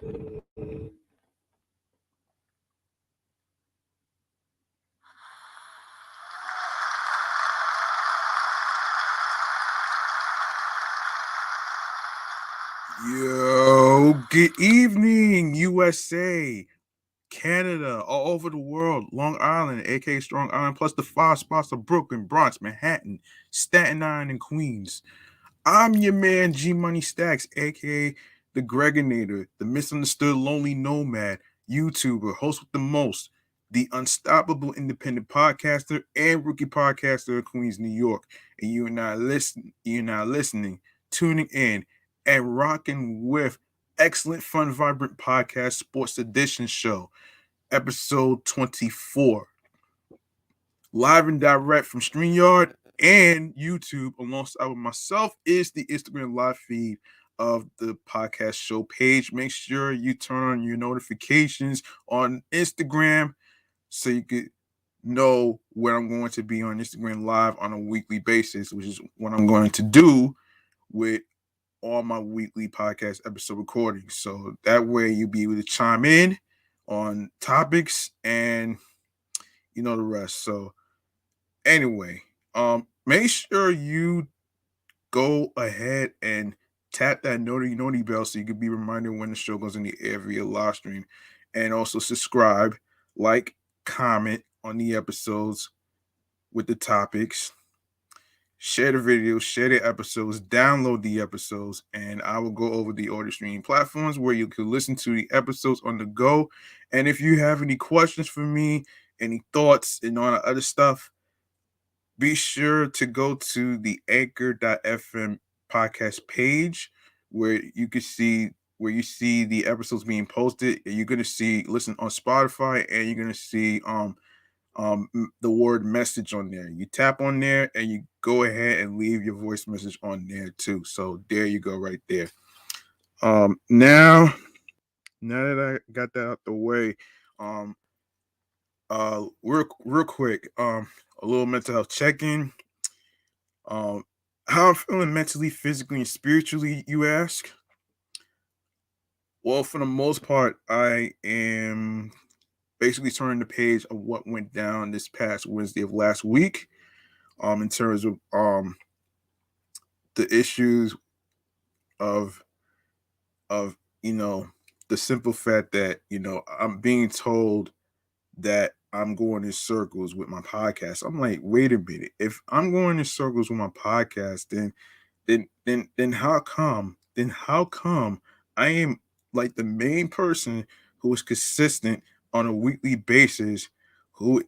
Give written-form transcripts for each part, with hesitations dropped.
Yo, good evening, USA, Canada, all over the world, Long Island, aka Strong Island, plus the five spots of Brooklyn, Bronx, Manhattan, Staten Island, and Queens. I'm your man, G Money Stacks, aka the Gregonator, the misunderstood lonely nomad, YouTuber, host with the most, the unstoppable independent podcaster and rookie podcaster of Queens, New York. And you're now listening, tuning in, and rocking with excellent, fun, vibrant podcast sports edition show, episode 24. Live and direct from StreamYard and YouTube, alongside with myself, is the Instagram live feed of the podcast show page. Make sure you turn on your notifications on Instagram so you could know when I'm going to be on Instagram live on a weekly basis, which is what I'm going to do with all my weekly podcast episode recordings. So that way you'll be able to chime in on topics and you know the rest. So anyway, make sure you go ahead and tap that noti bell so you can be reminded when the show goes in the air via live stream, and also subscribe, like, comment on the episodes with the topics, share the videos, share the episodes, download the episodes, and I will go over the audio streaming platforms where you can listen to the episodes on the go. And if you have any questions for me, any thoughts, and all the other stuff, be sure to go to the anchor.fm podcast page where you can see the episodes being posted. You're gonna see listen on Spotify, and you're gonna see the word message on there. You tap on there and you go ahead and leave your voice message on there too. So there you go, right there. Now that I got that out the way, um real quick, a little mental health check-in. Um, how I'm feeling mentally, physically, and spiritually, you ask? Well, for the most part, I am basically turning the page of what went down this past Wednesday of last week. In terms of the issues of of you know the simple fact that I'm being told that I'm going in circles with my podcast. I'm like, wait a minute. If I'm going in circles with my podcast, then how come I am like the main person who is consistent on a weekly basis, who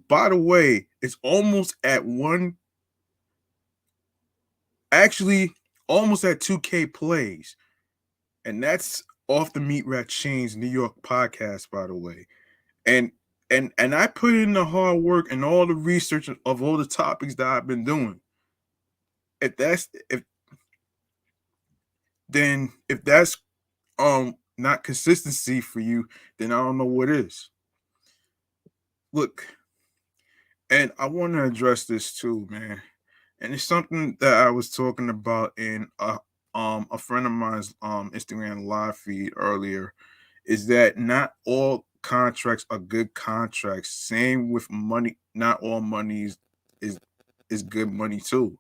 by the way is almost at one, actually almost at 2K plays, and that's off the Meat Rat Chains New York podcast, by the way. And and I put in the hard work and all the research of all the topics that I've been doing. If that's not consistency for you, then I don't know what is. Look, and I want to address this too, man. And it's something that I was talking about in a friend of mine's Instagram live feed earlier, is that not all contracts are good contracts. Same with money. Not all money is is good money too,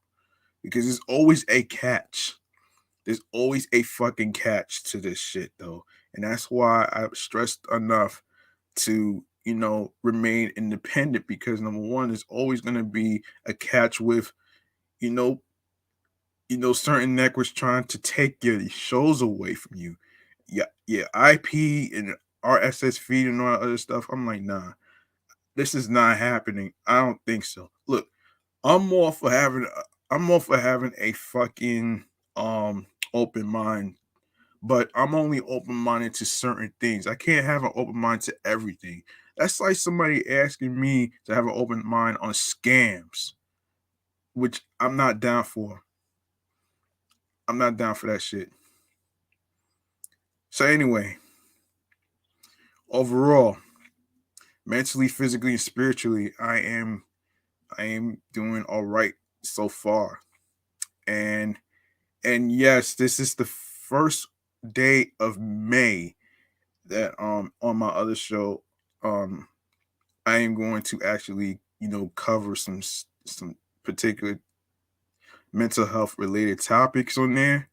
because there's always a catch. There's always a fucking catch to this shit though. And that's why I've stressed enough to, remain independent, because number one, there's always gonna be a catch with, you know, certain networks trying to take your shows away from you. Yeah, IP and RSS feed and all that other stuff. I'm like, nah, this is not happening. I don't think so. Look, I'm all for having a fucking open mind, but I'm only open minded to certain things. I can't have an open mind to everything. That's like somebody asking me to have an open mind on scams, which I'm not down for. I'm not down for that shit. So anyway, overall, mentally, physically, and spiritually, I am doing all right so far. And yes, this is the first day of May that on my other show I am going to actually cover some particular mental health related topics on there.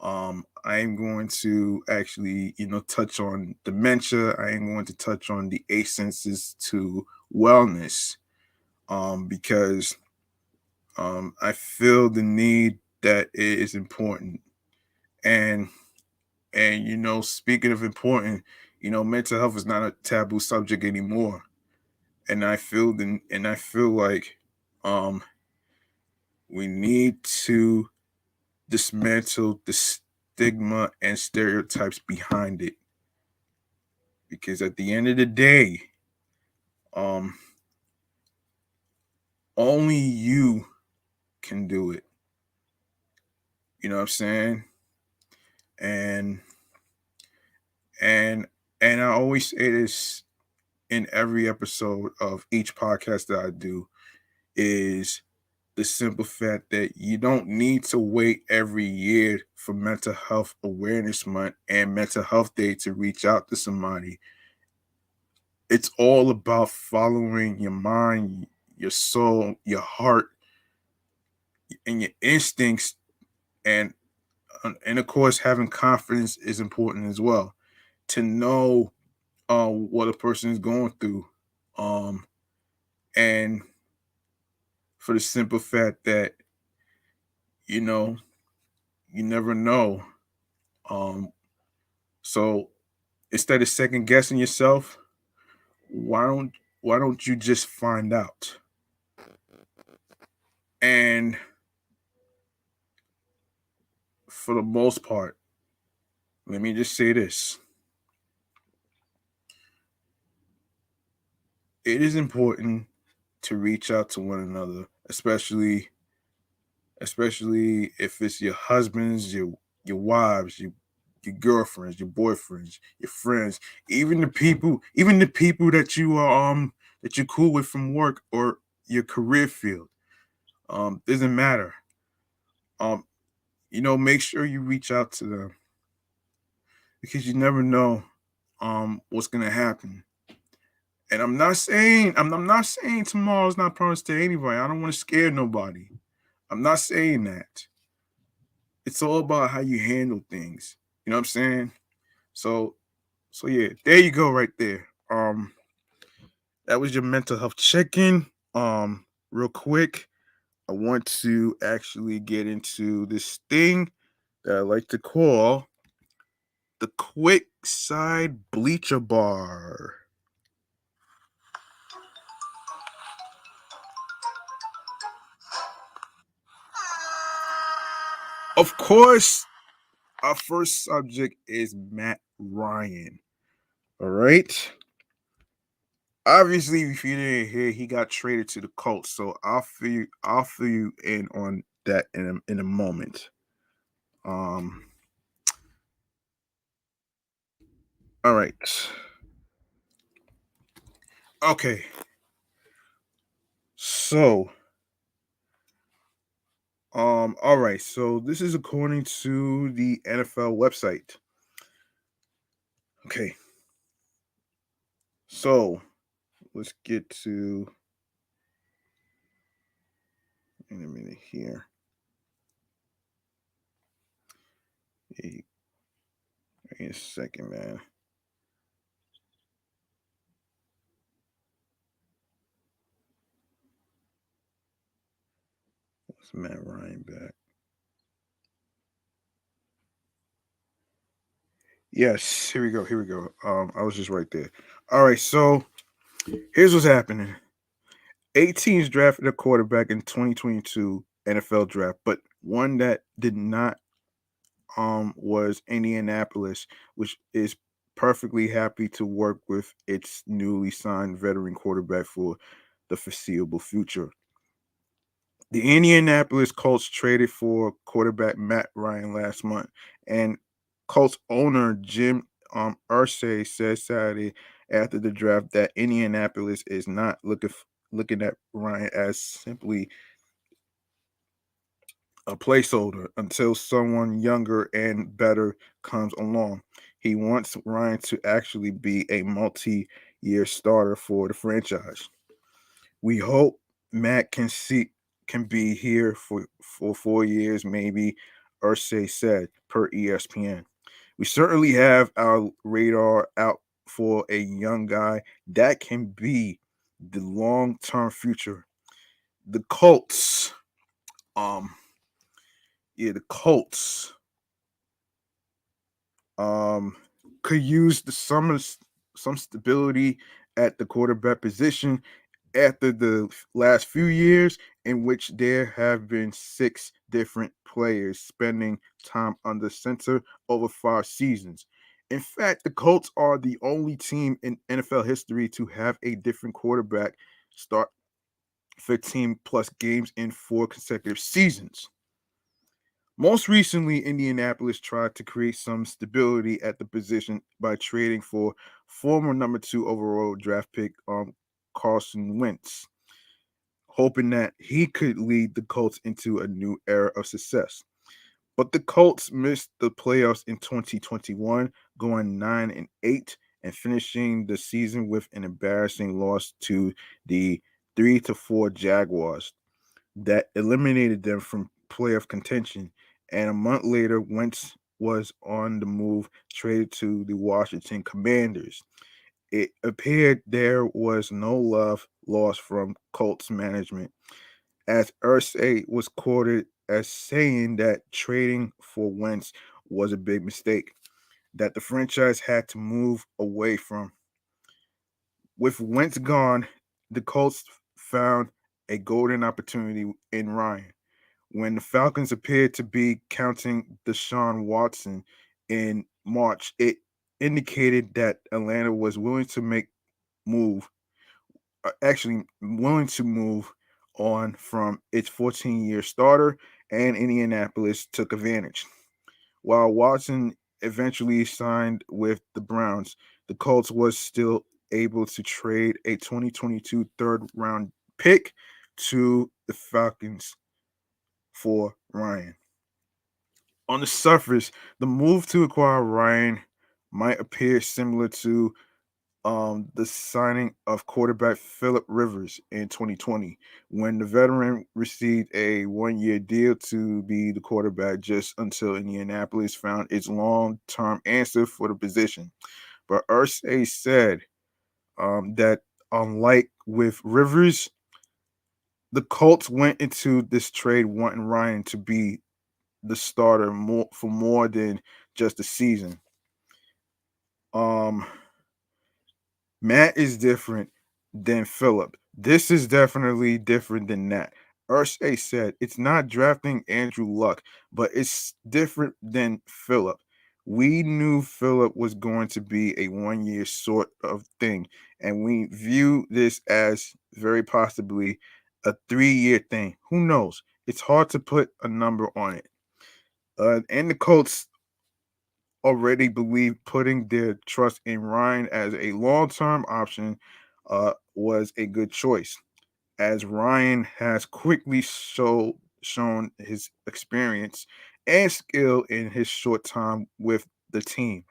I am going to actually touch on dementia. I am going to touch on the eight senses to wellness, because I feel the need that it is important. And speaking of important, mental health is not a taboo subject anymore. And I feel like we need to dismantle the stigma and stereotypes behind it, because at the end of the day, um only you can do it. You know what I'm saying? And and and I always say this in every episode of each podcast that I do, is the simple fact that you don't need to wait every year for Mental Health Awareness Month and Mental Health Day to reach out to somebody. It's all about following your mind, your soul, your heart, and your instincts, and of course, having confidence is important as well. To know what a person is going through, um, and for the simple fact that you know you never know. Um, so instead of second guessing yourself, why don't you just find out? And for the most part, let me just say this: it is important to reach out to one another, especially if it's your husbands, your wives, your girlfriends, your boyfriends, your friends, even the people that you are that you're cool with from work or your career field. Doesn't matter. Um, make sure you reach out to them, because you never know what's gonna happen. And I'm not saying tomorrow's not promised to anybody. I don't want to scare nobody. I'm not saying that. It's all about how you handle things. You know what I'm saying? So yeah, there you go right there. That was your mental health check-in. Real quick, I want to actually get into this thing that I like to call the quick side bleacher bar. Of course, our first subject is Matt Ryan. All right. Obviously, if you didn't hear, he got traded to the Colts. So I'll fill you in on that in a moment. Um. All right. Okay. So. All right. So this is according to the NFL website. Okay. So let's get to in a minute here. Wait a second, man. What's Matt Ryan back? Yes, here we go. Here we go. I was just right there. All right, so here's what's happening. 8 teams drafted a quarterback in 2022 NFL draft, but one that did not was Indianapolis, which is perfectly happy to work with its newly signed veteran quarterback for the foreseeable future. The Indianapolis Colts traded for quarterback Matt Ryan last month, and Colts owner Jim Irsay said Saturday after the draft that Indianapolis is not looking at Ryan as simply a placeholder until someone younger and better comes along. He wants Ryan to actually be a multi-year starter for the franchise. We hope Matt can be here for 4 years, maybe, Ursay said per ESPN. We certainly have our radar out for a young guy that can be the long-term future. The Colts, um, yeah, the Colts, um, could use some stability at the quarterback position after the last few years in which there have been six different players spending time under center over 5 seasons. In fact, the Colts are the only team in NFL history to have a different quarterback start 15 plus games in 4 consecutive seasons. Most recently, Indianapolis tried to create some stability at the position by trading for former number 2 overall draft pick Carson Wentz, hoping that he could lead the Colts into a new era of success. But the Colts missed the playoffs in 2021, going 9-8 and finishing the season with an embarrassing loss to the 3-4 Jaguars that eliminated them from playoff contention. And a month later, Wentz was on the move, traded to the Washington Commanders. It appeared there was no love lost from Colts management, as Ursay was quoted as saying that trading for Wentz was a big mistake that the franchise had to move away from. With Wentz gone, the Colts found a golden opportunity in Ryan. When the Falcons appeared to be counting Deshawn Watson in March, it indicated that Atlanta was move, actually willing to move on from its 14-year starter, and Indianapolis took advantage. While Watson eventually signed with the Browns, the Colts was still able to trade a 2022 third round pick to the Falcons for Ryan. On the surface, the move to acquire Ryan might appear similar to the signing of quarterback Philip Rivers in 2020, when the veteran received a 1 year deal to be the quarterback just until Indianapolis found its long term answer for the position. But Ursay said that unlike with Rivers, the Colts went into this trade wanting Ryan to be the starter more than just a season. Um, Matt is different than Philip. This is definitely different than that. Ursay said it's not drafting Andrew Luck, but it's different than Philip. We knew Philip was going to be a 1 year sort of thing, and we view this as very possibly a 3 year thing. Who knows? It's hard to put a number on it. And the Colts already believe putting their trust in Ryan as a long term option was a good choice, as Ryan has quickly shown his experience and skill in his short time with the team.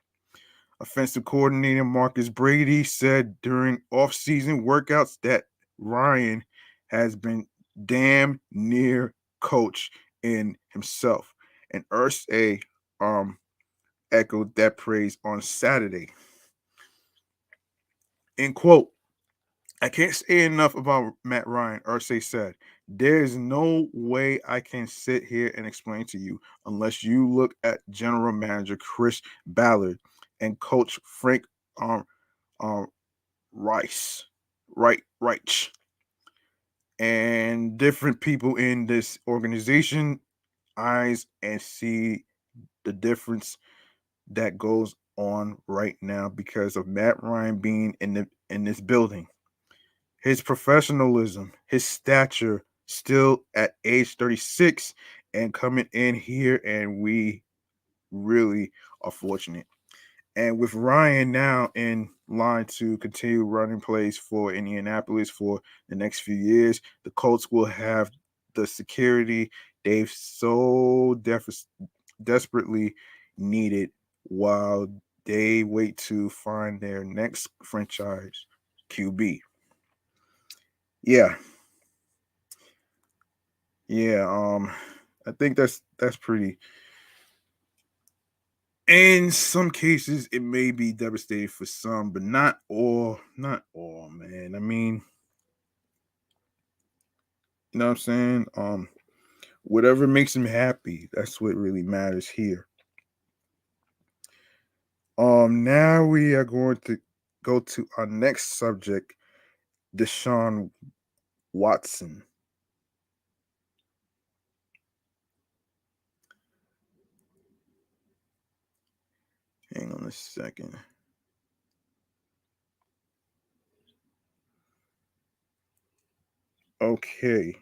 Offensive coordinator Marcus Brady said during offseason workouts that Ryan has been damn near coach in himself. And Ursay echoed that praise on Saturday. In quote, I can't say enough about Matt Ryan, Ursay said. There is no way I can sit here and explain to you unless you look at general manager Chris Ballard and coach Frank um, um, Rice, Reich, and different people in this organization eyes and see the difference that goes on right now because of Matt Ryan being in this building. His professionalism, his stature, still at age 36 and coming in here, and we really are fortunate. And with Ryan now in line to continue running plays for Indianapolis for the next few years, the Colts will have the security they've so desperately needed while they wait to find their next franchise QB. Yeah, yeah. I think that's pretty. In some cases, it may be devastating for some, but not all. Not all, man. I mean, you know what I'm saying? Whatever makes him happy, that's what really matters here. Now we are going to go to our next subject, Deshawn Watson. Hang on a second. Okay.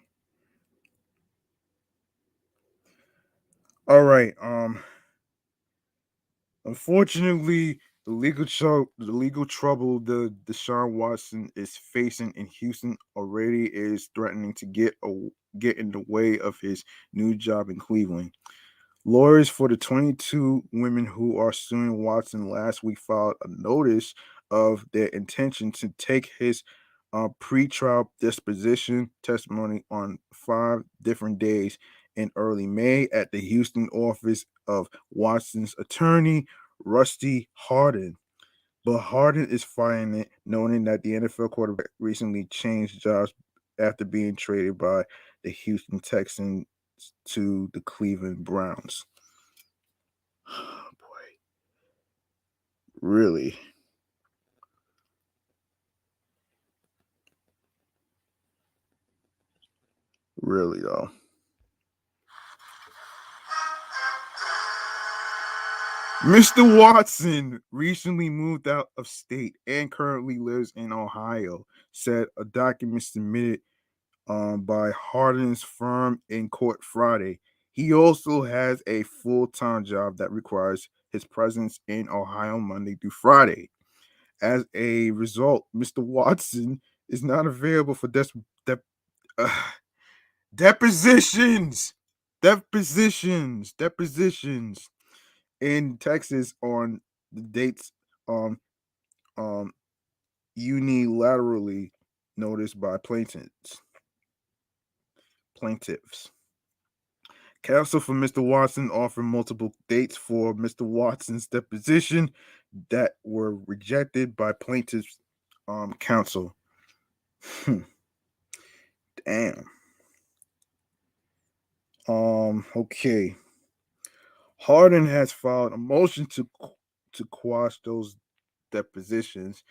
All right. Unfortunately, the legal trouble the Deshaun Watson is facing in Houston already is threatening to get in the way of his new job in Cleveland. Lawyers for the 22 women who are suing Watson last week filed a notice of their intention to take his pretrial disposition testimony on 5 different days in early May at the Houston office of Watson's attorney, Rusty Hardin. But Harden is fighting it, noting that the NFL quarterback recently changed jobs after being traded by the Houston Texans to the Cleveland Browns. Oh, boy. Really? Really, though. Mr. Watson recently moved out of state and currently lives in Ohio, said a document submitted by Harden's firm in court Friday. He also has a full-time job that requires his presence in Ohio Monday through Friday. As a result, Mr. Watson is not available for uh, depositions, depositions in Texas on the dates um um unilaterally noticed by plaintiffs. Counsel for Mr. Watson offered multiple dates for Mr. Watson's deposition that were rejected by plaintiffs' counsel. Damn. Okay. Harden has filed a motion to quash those depositions,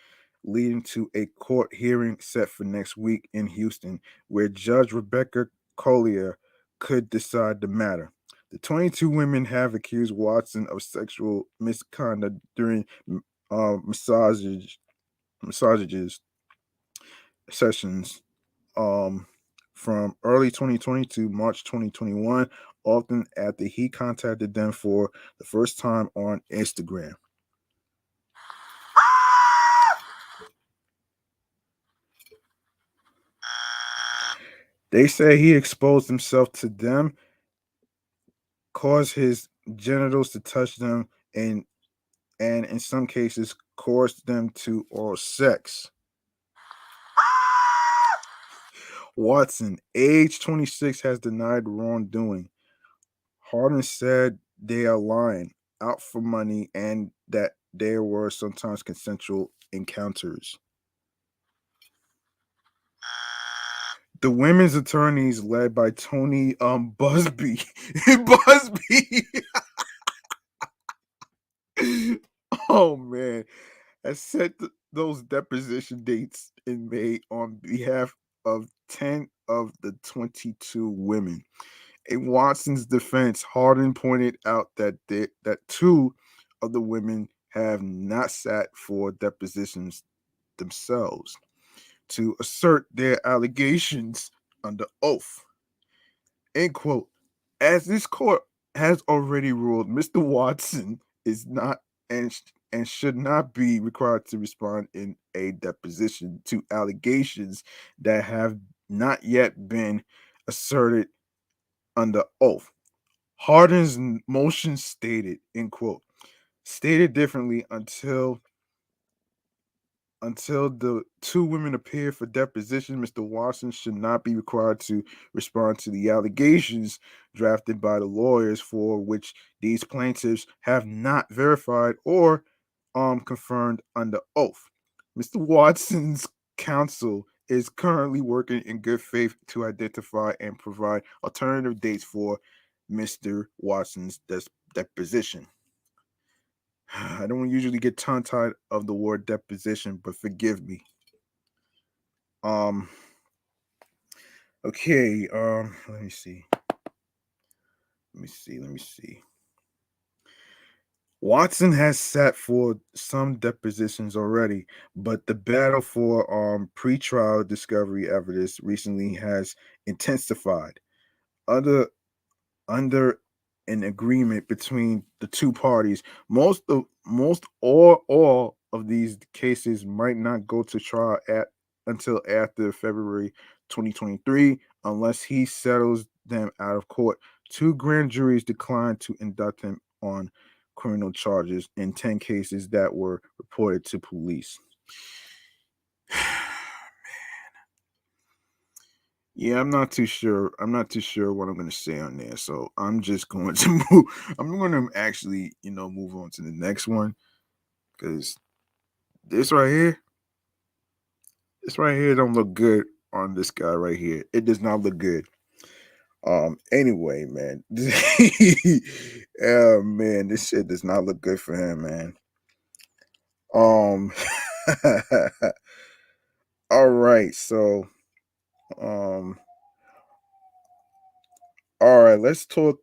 leading to a court hearing set for next week in Houston, where Judge Rebecca Collier could decide the matter. The 22 women have accused Watson of sexual misconduct during massages sessions um, from early 2020 to March 2021, often after he contacted them for the first time on Instagram. They say he exposed himself to them, caused his genitals to touch them, and in some cases coerced them to oral sex. Watson, age 26, has denied wrongdoing. Harden said they are lying, out for money, and that there were sometimes consensual encounters. The women's attorneys, led by Tony Busby, Busby. Oh man, has set those deposition dates in May on behalf of 10 of the 22 women. In Watson's defense, Harden pointed out that two of the women have not sat for depositions themselves to assert their allegations under oath. End quote. As this court has already ruled, Mr. Watson is not and should not be required to respond in a deposition to allegations that have not yet been asserted under oath. Harden's motion stated, end quote, stated differently until the two women appear for deposition. Mr. Watson should not be required to respond to the allegations drafted by the lawyers for which these plaintiffs have not verified or confirmed under oath. Mr. Watson's counsel is currently working in good faith to identify and provide alternative dates for Mr. Watson's deposition. I don't usually get tongue tied of the word deposition, but forgive me. Um. Okay. Let me see. Let me see. Watson has sat for some depositions already, but the battle for pretrial discovery evidence recently has intensified. Other under an agreement between the two parties. All of these cases might not go to trial until after February 2023 unless he settles them out of court. Two grand juries declined to indict him on criminal charges in 10 cases that were reported to police. Yeah, I'm not too sure. I'm not too sure what I'm going to say on there. So I'm just going to move. I'm going to actually, move on to the next one because this right here, don't look good on this guy right here. It does not look good. Anyway, man. Oh man, this shit does not look good for him, man. Um. All right, so um. All right, let's talk.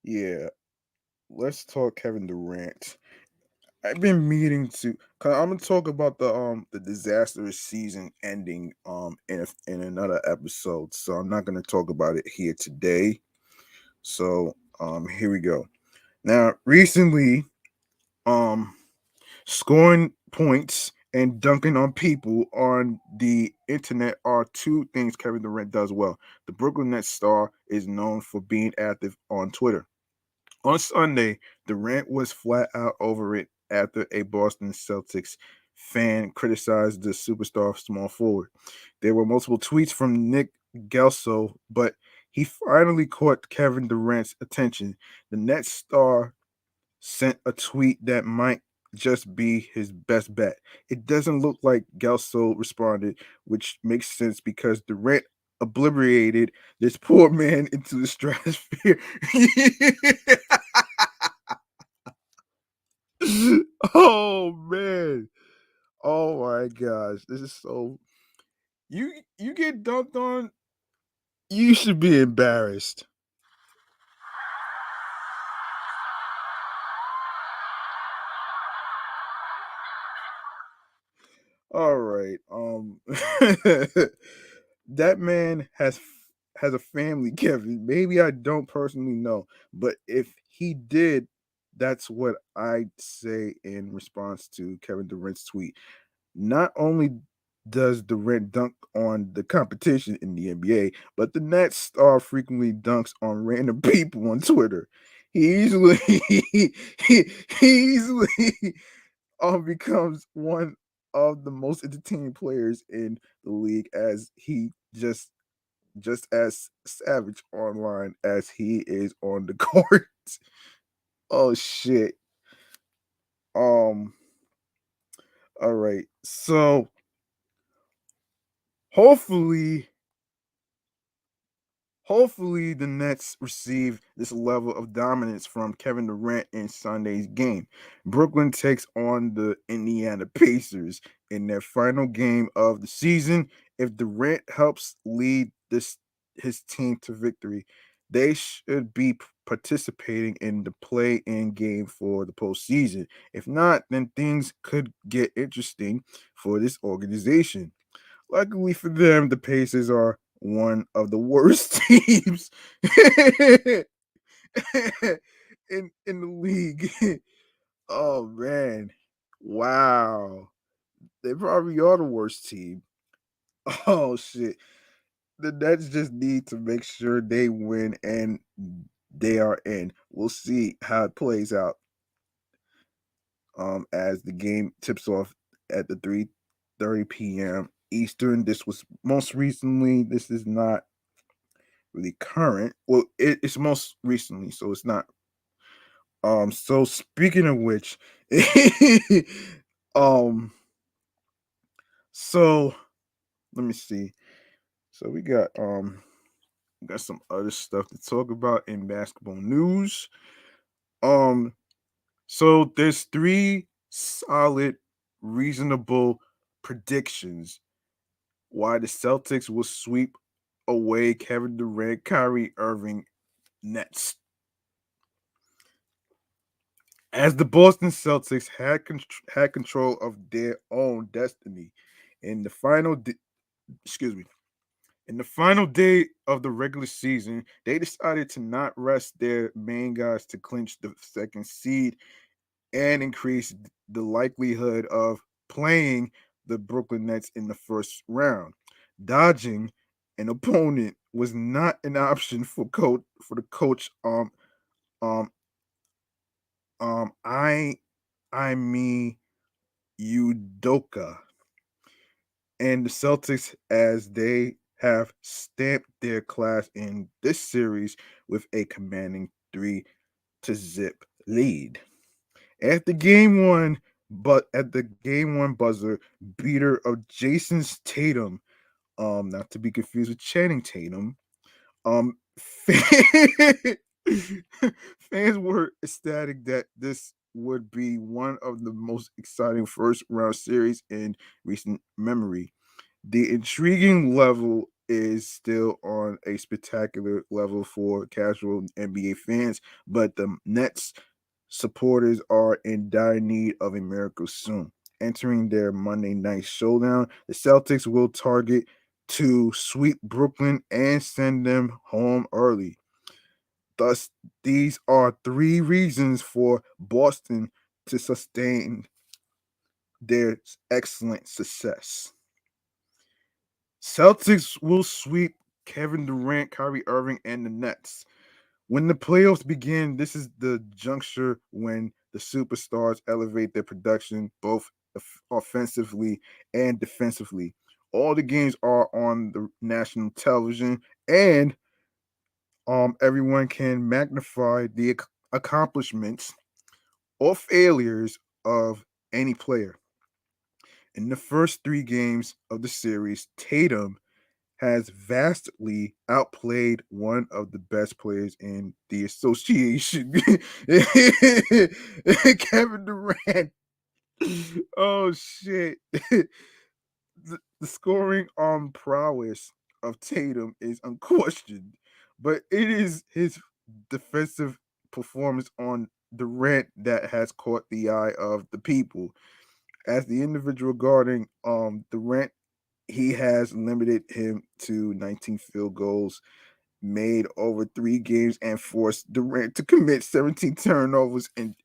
Yeah, let's talk Kevin Durant. I've been meaning to, cause I'm gonna talk about the disastrous season ending in another episode. So I'm not gonna talk about it here today. So here we go. Now recently, um scoring points and dunking on people on the internet are two things Kevin Durant does well. The Brooklyn Nets star is known for being active on Twitter. On Sunday, Durant was flat out over it after a Boston Celtics fan criticized the superstar small forward. There were multiple tweets from Nick Gelso, but he finally caught Kevin Durant's attention. The Nets star sent a tweet that might just be his best bet. It doesn't look like Gelso responded, which makes sense because Durant obliterated this poor man into the stratosphere. Oh man. Oh my gosh. This is so you get dunked on, you should be embarrassed. All right. That man has a family, Kevin. Maybe I don't personally know, but if he did, that's what I'd say in response to Kevin Durant's tweet. Not only does Durant dunk on the competition in the NBA, but the Nets star frequently dunks on random people on Twitter. He easily he easily becomes one of the most entertaining players in the league as he just as savage online as he is on the court. Oh shit. Um all right. So hopefully Hopefully, the Nets receive this level of dominance from Kevin Durant in Sunday's game. Brooklyn takes on the Indiana Pacers in their final game of the season. If Durant helps lead his team to victory, they should be participating in the play-in game for the postseason. If not, then things could get interesting for this organization. Luckily for them, the Pacers are one of the worst teams in the league. Oh man. Wow. They probably are the worst team. Oh shit. The Nets just need to make sure they win and they are in. We'll see how it plays out. As the game tips off at the 3:30 p.m. Eastern. This was most recently. This is not really current. Well, it's most recently, so it's not. So speaking of which, um, so let me see. So we got some other stuff to talk about in basketball news. Um, so there's three solid, reasonable predictions why the Celtics will sweep away Kevin Durant, Kyrie Irving Nets. As the Boston Celtics had control of their own destiny in the excuse me, in the final day of the regular season, they decided to not rest their main guys to clinch the second seed and increase the likelihood of playing the Brooklyn Nets in the first round. Dodging an opponent was not an option for the coach. Um I mean Udoka and the Celtics, as they have stamped their class in this series with a commanding 3-0 lead. At the game one, but at the game one buzzer beater of Jason's Tatum, not to be confused with Channing Tatum, um, fans were ecstatic that this would be one of the most exciting first round series in recent memory. The intriguing level is still on a spectacular level for casual NBA fans, but the Nets supporters are in dire need of a miracle soon. Entering their Monday night showdown, the Celtics will target to sweep Brooklyn and send them home early. Thus, these are three reasons for Boston to sustain their excellent success. Celtics will sweep Kevin Durant, Kyrie Irving, and the Nets. When the playoffs begin, this is the juncture when the superstars elevate their production both offensively and defensively. All the games are on the national television, and everyone can magnify the accomplishments or failures of any player. In the first three games of the series, Tatum has vastly outplayed one of the best players in the association, Kevin Durant. Oh shit! The scoring prowess of Tatum is unquestioned, but it is his defensive performance on Durant that has caught the eye of the people. As the individual guarding Durant, he has limited him to 19 field goals made over 3 games and forced Durant to commit 17 turnovers in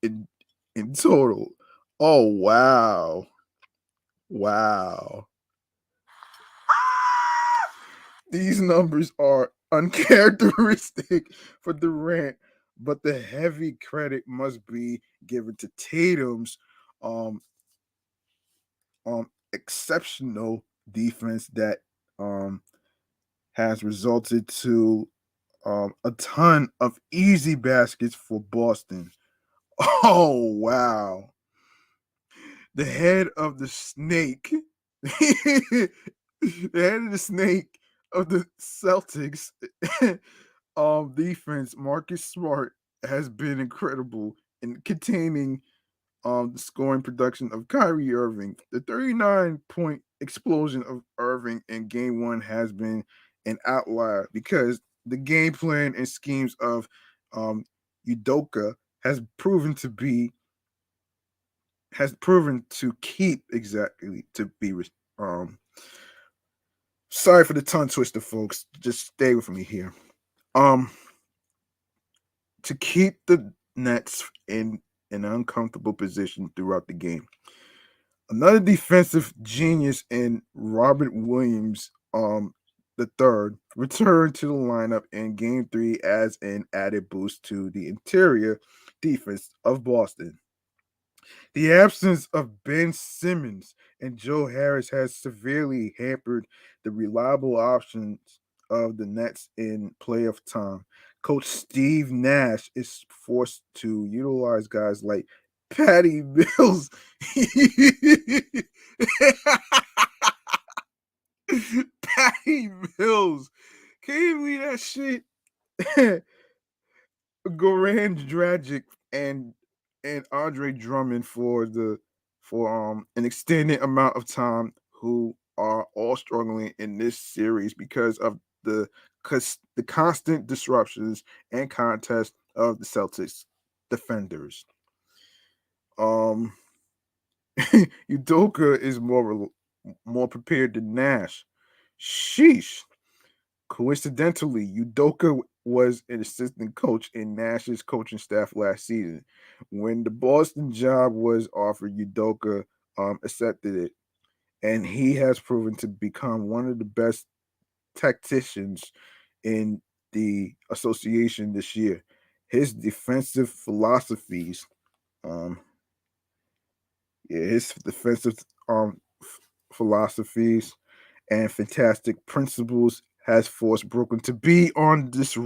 total. Oh wow. Wow. These numbers are uncharacteristic for Durant, but the heavy credit must be given to Tatum's um exceptional defense that um has resulted to a ton of easy baskets for Boston. Oh wow. The head of the snake. The head of the snake of the Celtics defense, Marcus Smart, has been incredible in containing the scoring production of Kyrie Irving. The 39-point explosion of Irving in game one has been an outlier because the game plan and schemes of um, Udoka has proven to keep exactly to be um sorry for the tongue twister, folks. Just stay with me here. Um to keep the Nets in an uncomfortable position throughout the game. Another defensive genius in Robert Williams III returned to the lineup in Game 3 as an added boost to the interior defense of Boston. The absence of Ben Simmons and Joe Harris has severely hampered the reliable options of the Nets in playoff time. Coach Steve Nash is forced to utilize guys like Patty Mills. Patty Mills. Can you believe that shit? Goran Dragic and Andre Drummond for an extended amount of time, who are all struggling in this series because of the constant disruptions and contest of the Celtics defenders. Um Udoka is more prepared than Nash. Sheesh. Coincidentally, Udoka was an assistant coach in Nash's coaching staff last season. When the Boston job was offered, Udoka accepted it, and he has proven to become one of the best tacticians in the association this year. His defensive philosophies, um, his defensive philosophies and fantastic principles has forced Brooklyn to be on this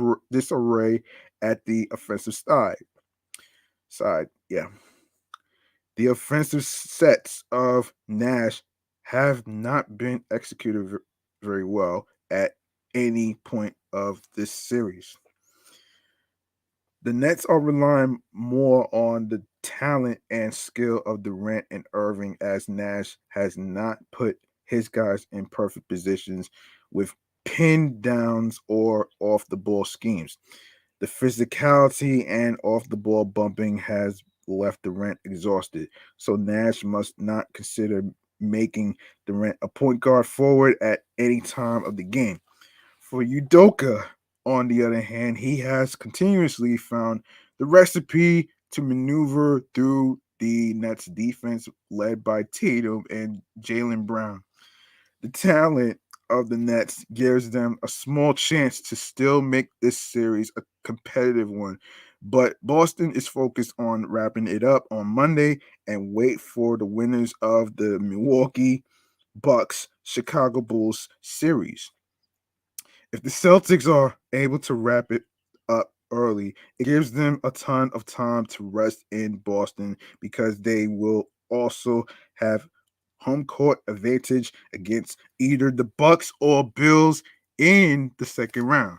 array at the offensive side. Yeah, the offensive sets of Nash have not been executed very well at any point of this series. The Nets are relying more on the talent and skill of Durant and Irving, as Nash has not put his guys in perfect positions with pin downs or off the ball schemes. The physicality and off the ball bumping has left Durant exhausted, so Nash must not consider making Durant a point guard forward at any time of the game. For Udoka, on the other hand, he has continuously found the recipe to maneuver through the Nets defense led by Tatum and Jalen Brown. The talent of the Nets gives them a small chance to still make this series a competitive one. But Boston is focused on wrapping it up on Monday and wait for the winners of the Milwaukee Bucks Chicago Bulls series. If the Celtics are able to wrap it up early, it gives them a ton of time to rest in Boston, because they will also have home court advantage against either the Bucks or Bills in the second round.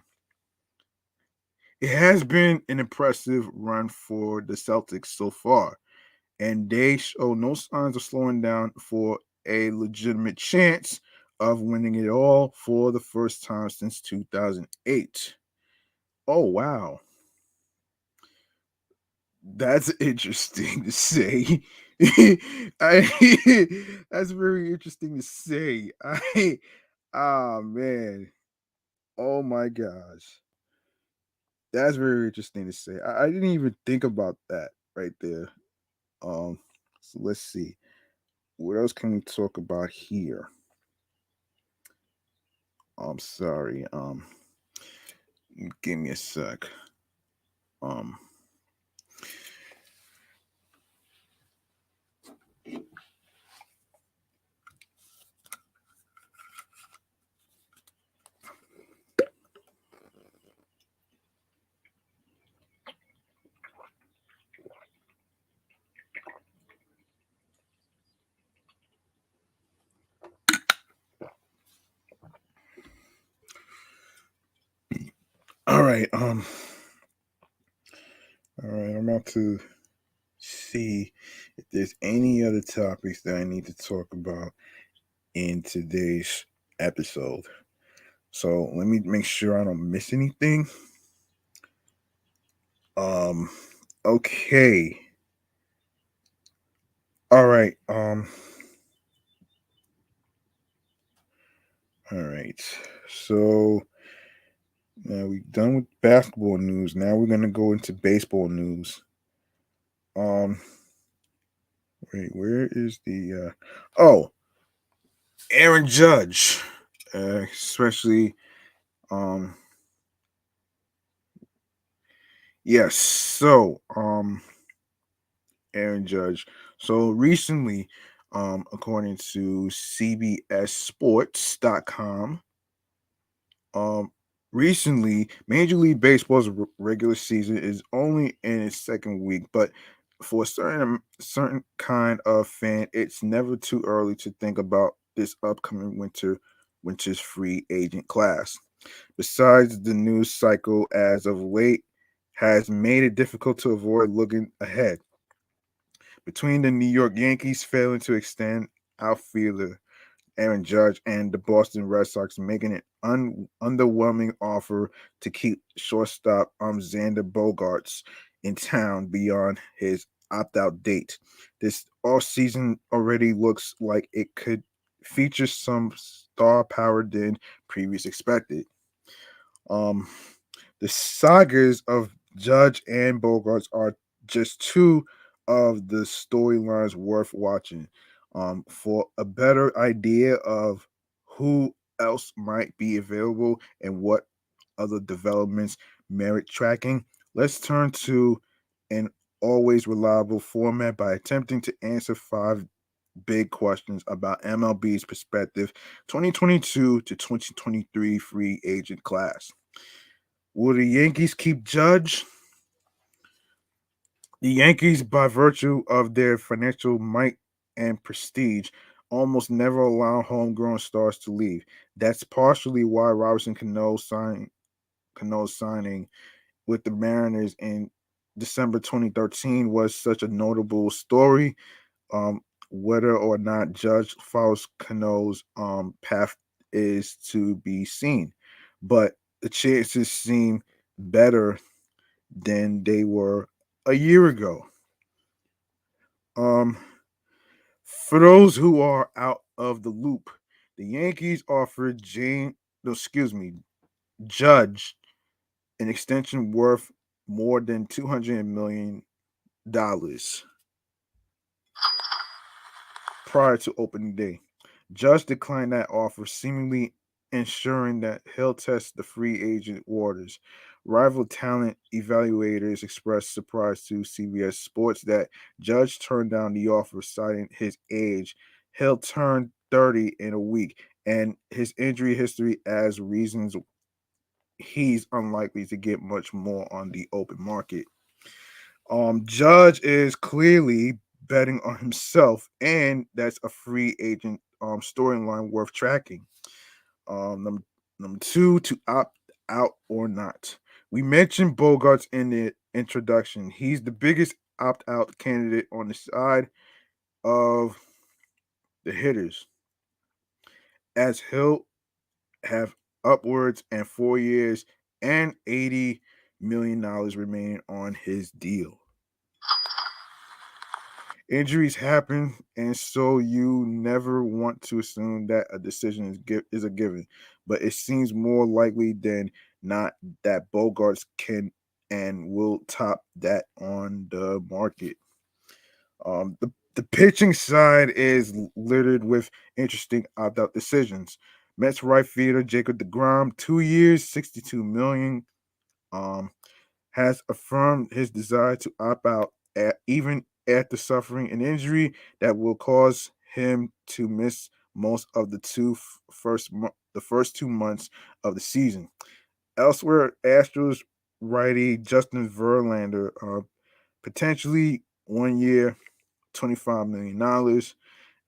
It has been an impressive run for the Celtics so far, and they show no signs of slowing down for a legitimate chance of winning it all for the first time since 2008. Oh, wow. That's interesting to say. That's very interesting to say. Ah, man. Oh my gosh. That's very interesting to say. I didn't even think about that right there. So let's see. What else can we talk about here? I'm sorry. Give me a sec. Um, all right. All right. I'm about to see if there's any other topics that I need to talk about in today's episode. So let me make sure I don't miss anything. Um, okay. All right. All right. So now we're done with basketball news. Now we're gonna go into baseball news. Um, wait, where is the? Oh, Aaron Judge. especially um yes. So Aaron Judge. So recently, according to CBSSports.com, um, recently Major League Baseball's regular season is only in its second week, but for a certain kind of fan, it's never too early to think about this upcoming winter's free agent class. Besides, the news cycle as of late has made it difficult to avoid looking ahead. Between the New York Yankees failing to extend outfielder Aaron Judge and the Boston Red Sox making an underwhelming offer to keep shortstop Xander Bogaerts in town beyond his opt-out date. This offseason already looks like it could feature some star power than previous expected. Um, the sagas of Judge and Bogarts are just two of the storylines worth watching. For a better idea of who else might be available and what other developments merit tracking, let's turn to an always reliable format by attempting to answer five big questions about MLB's perspective 2022 to 2023 free agent class. Will the Yankees keep Judge? The Yankees, by virtue of their financial might and prestige, almost never allow homegrown stars to leave. That's partially why Cano's signing with the Mariners in December 2013 was such a notable story. Um, whether or not Judge follows Cano's path is to be seen, but the chances seem better than they were a year ago. Um, for those who are out of the loop, the Yankees offered no, excuse me, Judge an extension worth more than $200 million prior to opening day. Judge declined that offer, seemingly ensuring that he'll test the free agent waters. Rival talent evaluators expressed surprise to CBS Sports that Judge turned down the offer, citing his age. He'll turn 30 in a week, and his injury history as reasons he's unlikely to get much more on the open market. Judge is clearly betting on himself, and that's a free agent storyline worth tracking. Number two, to opt out or not. We mentioned Bogarts in the introduction. He's the biggest opt out candidate on the side of the hitters, as he'll have upwards and 4 years and $80 million remaining on his deal. Injuries happen, and so you never want to assume that a decision is a given. But it seems more likely than not that Bogarts can and will top that on the market. The pitching side is littered with interesting opt-out decisions. Mets right fielder Jacob DeGrom, 2 years, 62 million. Um, has affirmed his desire to opt out even after suffering an injury that will cause him to miss most of the first 2 months of the season. Elsewhere, Astros righty Justin Verlander, potentially 1 year, $25 million,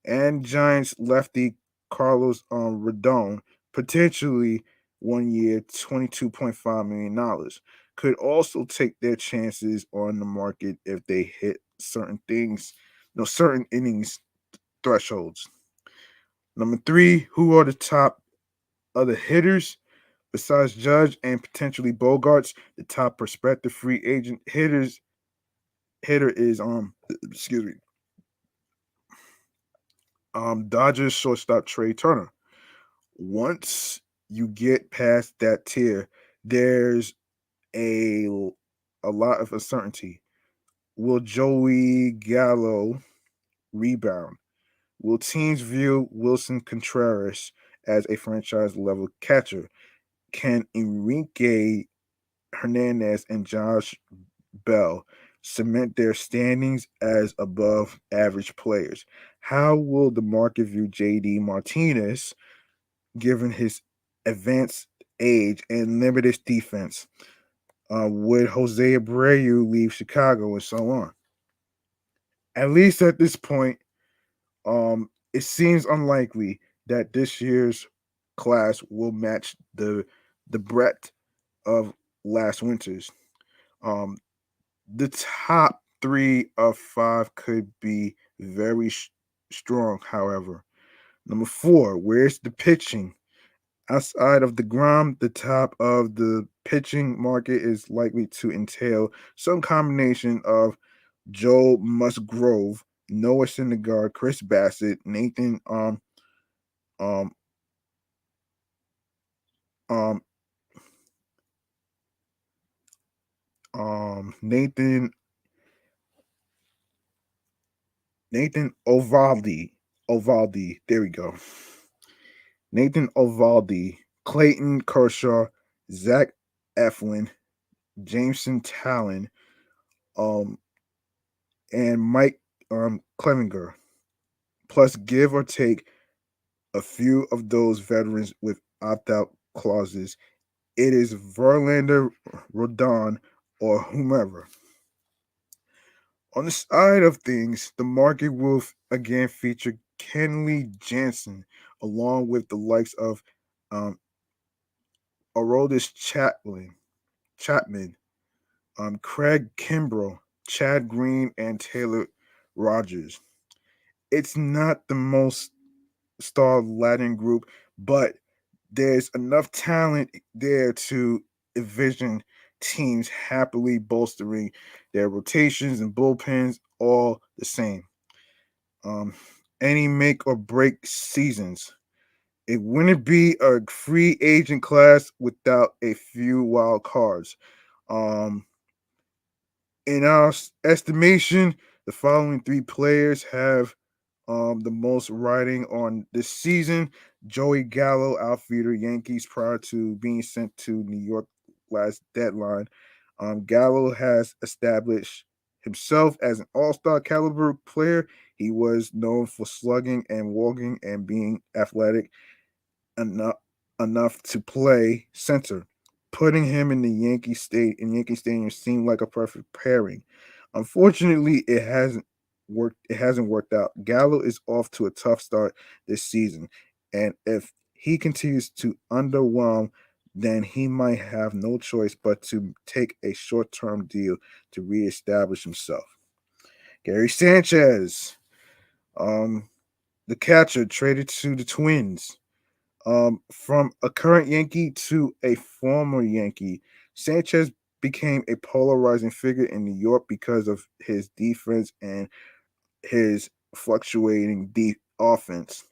and Giants lefty Carlos Rodon, potentially 1 year, $22.5 million, could also take their chances on the market if they hit certain innings thresholds. Number three, who are the top other hitters besides Judge and potentially Bogarts? The top prospective free agent hitter is excuse me, Dodgers shortstop Trey Turner. Once you get past that tier, there's a a lot of uncertainty. Will Joey Gallo rebound? Will teams view Wilson Contreras as a franchise level catcher. Can Enrique Hernandez and Josh Bell cement their standings as above average players? How will the market view JD Martinez given his advanced age and limited defense? Would Jose Abreu leave Chicago and so on? At least at this point, it seems unlikely that this year's class will match the breadth of last winter's. Um, the top 3 of 5 could be very strong. However, number 4, where's the pitching? Outside of the Grom, the top of the pitching market is likely to entail some combination of Joe Musgrove, Noah Syndergaard, Chris Bassett, um um Nathan Ovaldi. There we go. Nathan Ovaldi, Clayton Kershaw, Zach Eflin, Jameson Talon, um, and Mike Clevinger. Plus, give or take a few of those veterans with opt-out clauses. It is Verlander, Rodon, or whomever. On the side of things, the market will again feature Kenley Jansen, along with the likes of um, Aroldis Chapman, Craig Kimbrell, Chad Green, and Taylor Rogers. It's not the most star Latin group, but there's enough talent there to envision teams happily bolstering their rotations and bullpens all the same. Um, any make or break seasons. It wouldn't be a free agent class without a few wild cards. Um, in our estimation, the following 3 players have the most riding on this season. Joey Gallo, outfielder, Yankees, prior to being sent to New York last deadline. Gallo has established himself as an all-star caliber player. He was known for slugging and walking and being athletic enough to play center. Putting him in the Yankee Stadium seemed like a perfect pairing. Unfortunately, it hasn't worked. It hasn't worked out. Gallo is off to a tough start this season, and if he continues to underwhelm, then he might have no choice but to take a short-term deal to reestablish himself. Gary Sanchez, um, the catcher, traded to the Twins. From a current Yankee to a former Yankee, Sanchez became a polarizing figure in New York because of his defense and his fluctuating deep offense.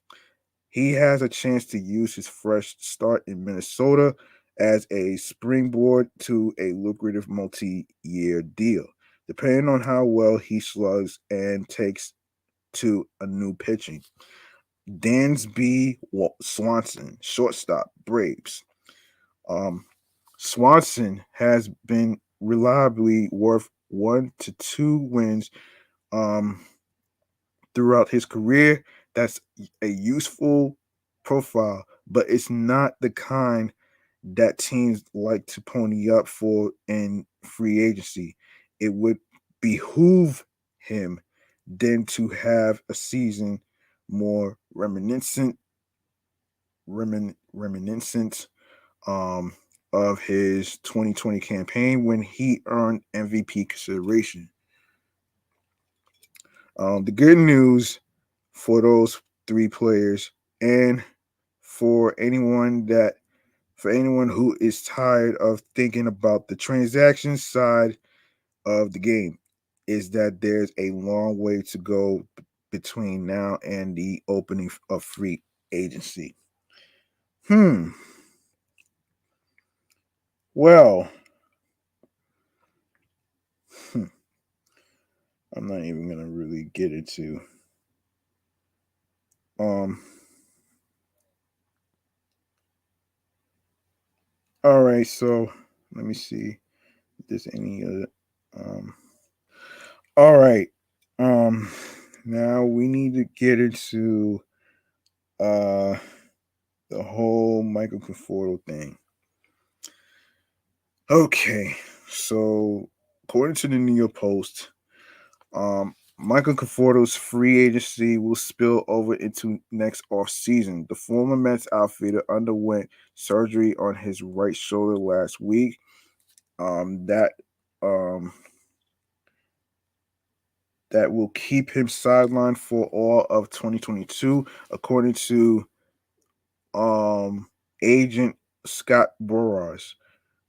He has a chance to use his fresh start in Minnesota as a springboard to a lucrative multi-year deal, depending on how well he slugs and takes to a new pitching. Dansby Swanson, shortstop, Braves. Um, Swanson has been reliably worth 1 to 2 wins um, throughout his career. That's a useful profile, but it's not the kind that teams like to pony up for in free agency. It would behoove him then to have a season more reminiscent um, of his 2020 campaign when he earned MVP consideration. The good news for those 3 players and for anyone who is tired of thinking about the transaction side of the game is that there's a long way to go between now and the opening of free agency. Hmm. Well, hmm, I'm not even gonna really get into um All right, so let me see if there's any other. Um, all right, um, now we need to get into uh the whole Michael Conforto thing. Okay, so according to the New York Post, Michael Conforto's free agency will spill over into next offseason. The former Mets outfielder underwent surgery on his right shoulder last week. That um, that will keep him sidelined for all of 2022, according to um, agent Scott Boras.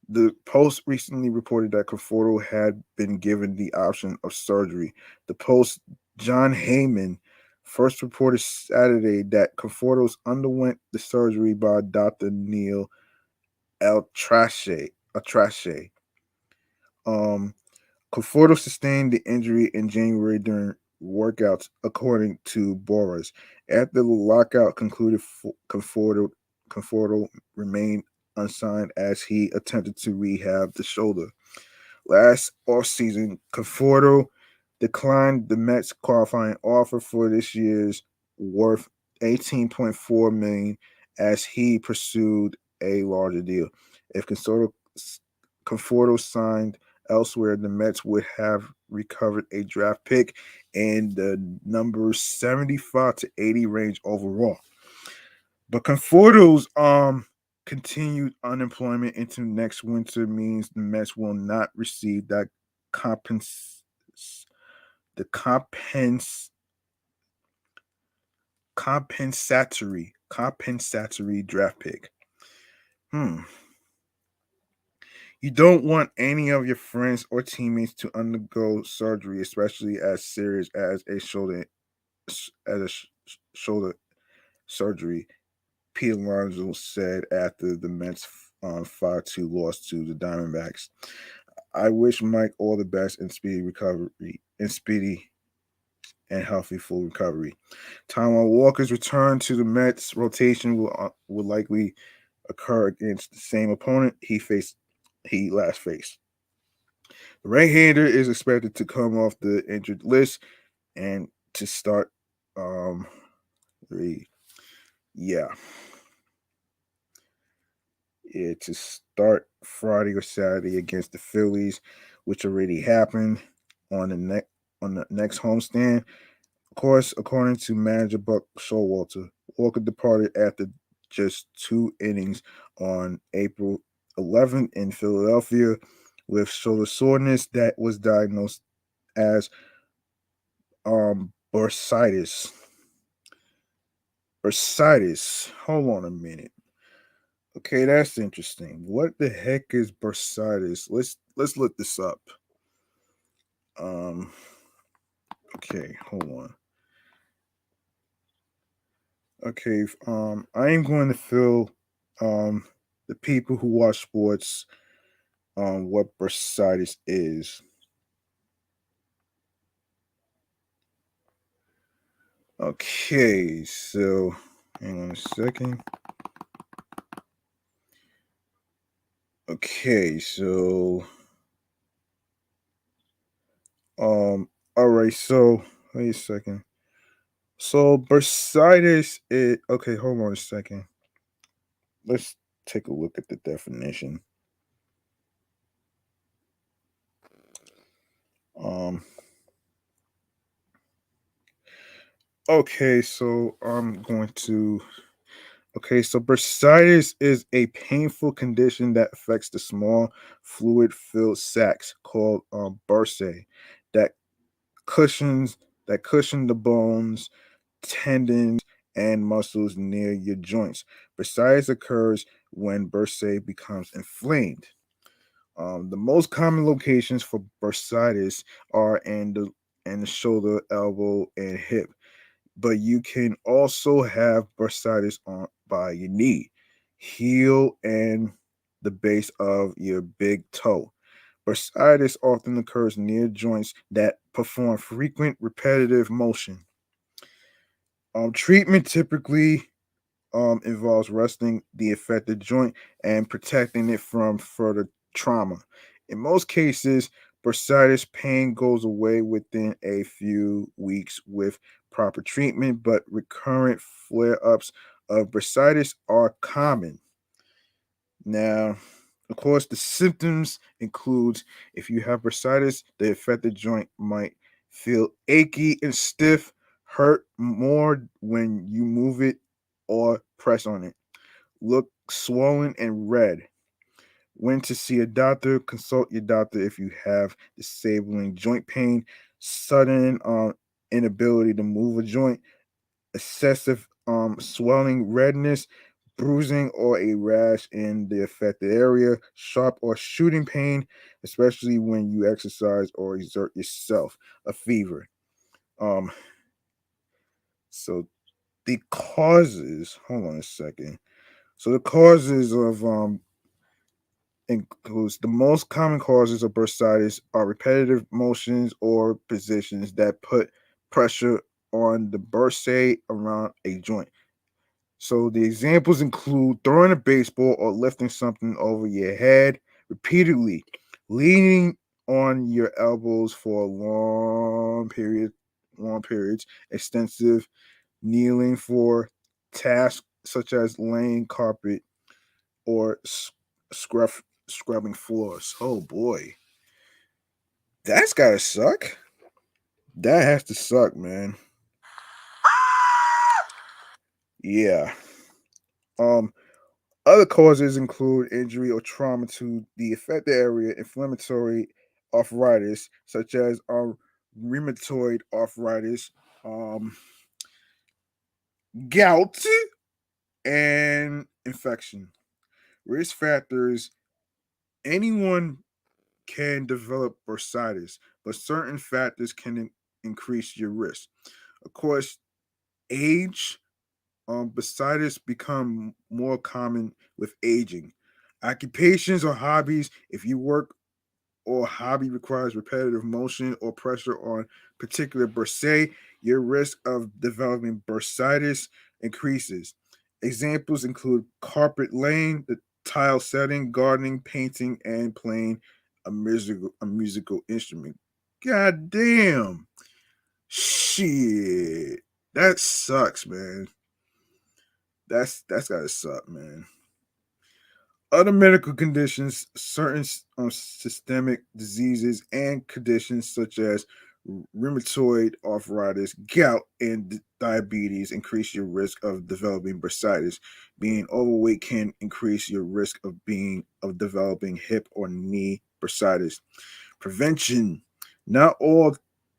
The Post recently reported that Conforto had been given the option of surgery. The Post, John Heyman, first reported Saturday that Conforto's underwent the surgery by Dr. Neil Altrache. Um, Conforto sustained the injury in January during workouts, according to Boras. After the lockout concluded, Conforto remained unsigned as he attempted to rehab the shoulder. Last offseason, Conforto declined the Mets qualifying offer for this year's worth 18.4 million as he pursued a larger deal. If Conforto signed elsewhere, the Mets would have recovered a draft pick in the number 75 to 80 range overall. But Conforto's continued unemployment into next winter means the Mets will not receive that compens the compensatory draft pick. Hmm. You don't want any of your friends or teammates to undergo surgery, especially as serious as a shoulder surgery. Peter Alonso said after the Mets 5-2 loss to the Diamondbacks. I wish Mike all the best in speedy and healthy full recovery. Taiwan Walker's return to the Mets rotation will likely occur against the same opponent he last faced. The right-hander is expected to come off the injured list and to start the yeah to start Friday or Saturday against the Phillies, which already happened on the next homestand. Of course, according to manager Buck Showalter, Walker departed after just 2 innings on April 11th in Philadelphia with shoulder soreness that was diagnosed as bursitis. Bursitis. Hold on a minute. Okay, that's interesting. What the heck is bursitis? Let's look this up. Um. Okay, hold on. Okay, I am going to fill the people who watch sports what bursitis is. Okay, so hang on a second. Okay, so all right, so wait a second. So bursitis is okay, hold on a second. Let's take a look at the definition. Um okay, so I'm going to Okay, so bursitis is a painful condition that affects the small fluid-filled sacs called bursae that cushions that cushion the bones, tendons, and muscles near your joints. Bursitis occurs when bursae becomes inflamed. The most common locations for bursitis are in the shoulder, elbow, and hip, but you can also have bursitis on by your knee, heel, and the base of your big toe. Bursitis often occurs near joints that perform frequent repetitive motion. Treatment typically involves resting the affected joint and protecting it from further trauma. In most cases, bursitis pain goes away within a few weeks with proper treatment, but recurrent flare-ups of bursitis are common. Now, of course, the symptoms include if you have bursitis, the affected joint might feel achy and stiff, hurt more when you move it or press on it, look swollen and red. When to see a doctor, consult your doctor if you have disabling joint pain, sudden inability to move a joint, excessive swelling, redness, bruising, or a rash in the affected area, sharp or shooting pain, especially when you exercise or exert yourself, a fever. Um, so the causes, hold on a second. So the causes of includes the most common causes of bursitis are repetitive motions or positions that put pressure on the bursae around a joint. So the examples include throwing a baseball or lifting something over your head repeatedly, leaning on your elbows for long periods, extensive kneeling for tasks such as laying carpet or scrubbing floors. Oh boy, that's gotta suck. That has to suck, man. Yeah. Um, Other causes include injury or trauma to the affected area, inflammatory arthritis, such as rheumatoid arthritis, gout, and infection. Risk factors: anyone can develop bursitis, but certain factors can increase your risk. Of course, age, bursitis become more common with aging. Occupations or hobbies: if you work or hobby requires repetitive motion or pressure on particular bursae, your risk of developing bursitis increases. Examples include carpet laying, the tile setting, gardening, painting, and playing a musical instrument. God damn. Shit. That sucks, man. That's gotta suck, man. Other medical conditions, certain systemic diseases and conditions such as rheumatoid arthritis, gout, and diabetes increase your risk of developing bursitis. Being overweight can increase your risk of developing hip or knee bursitis. Prevention: not all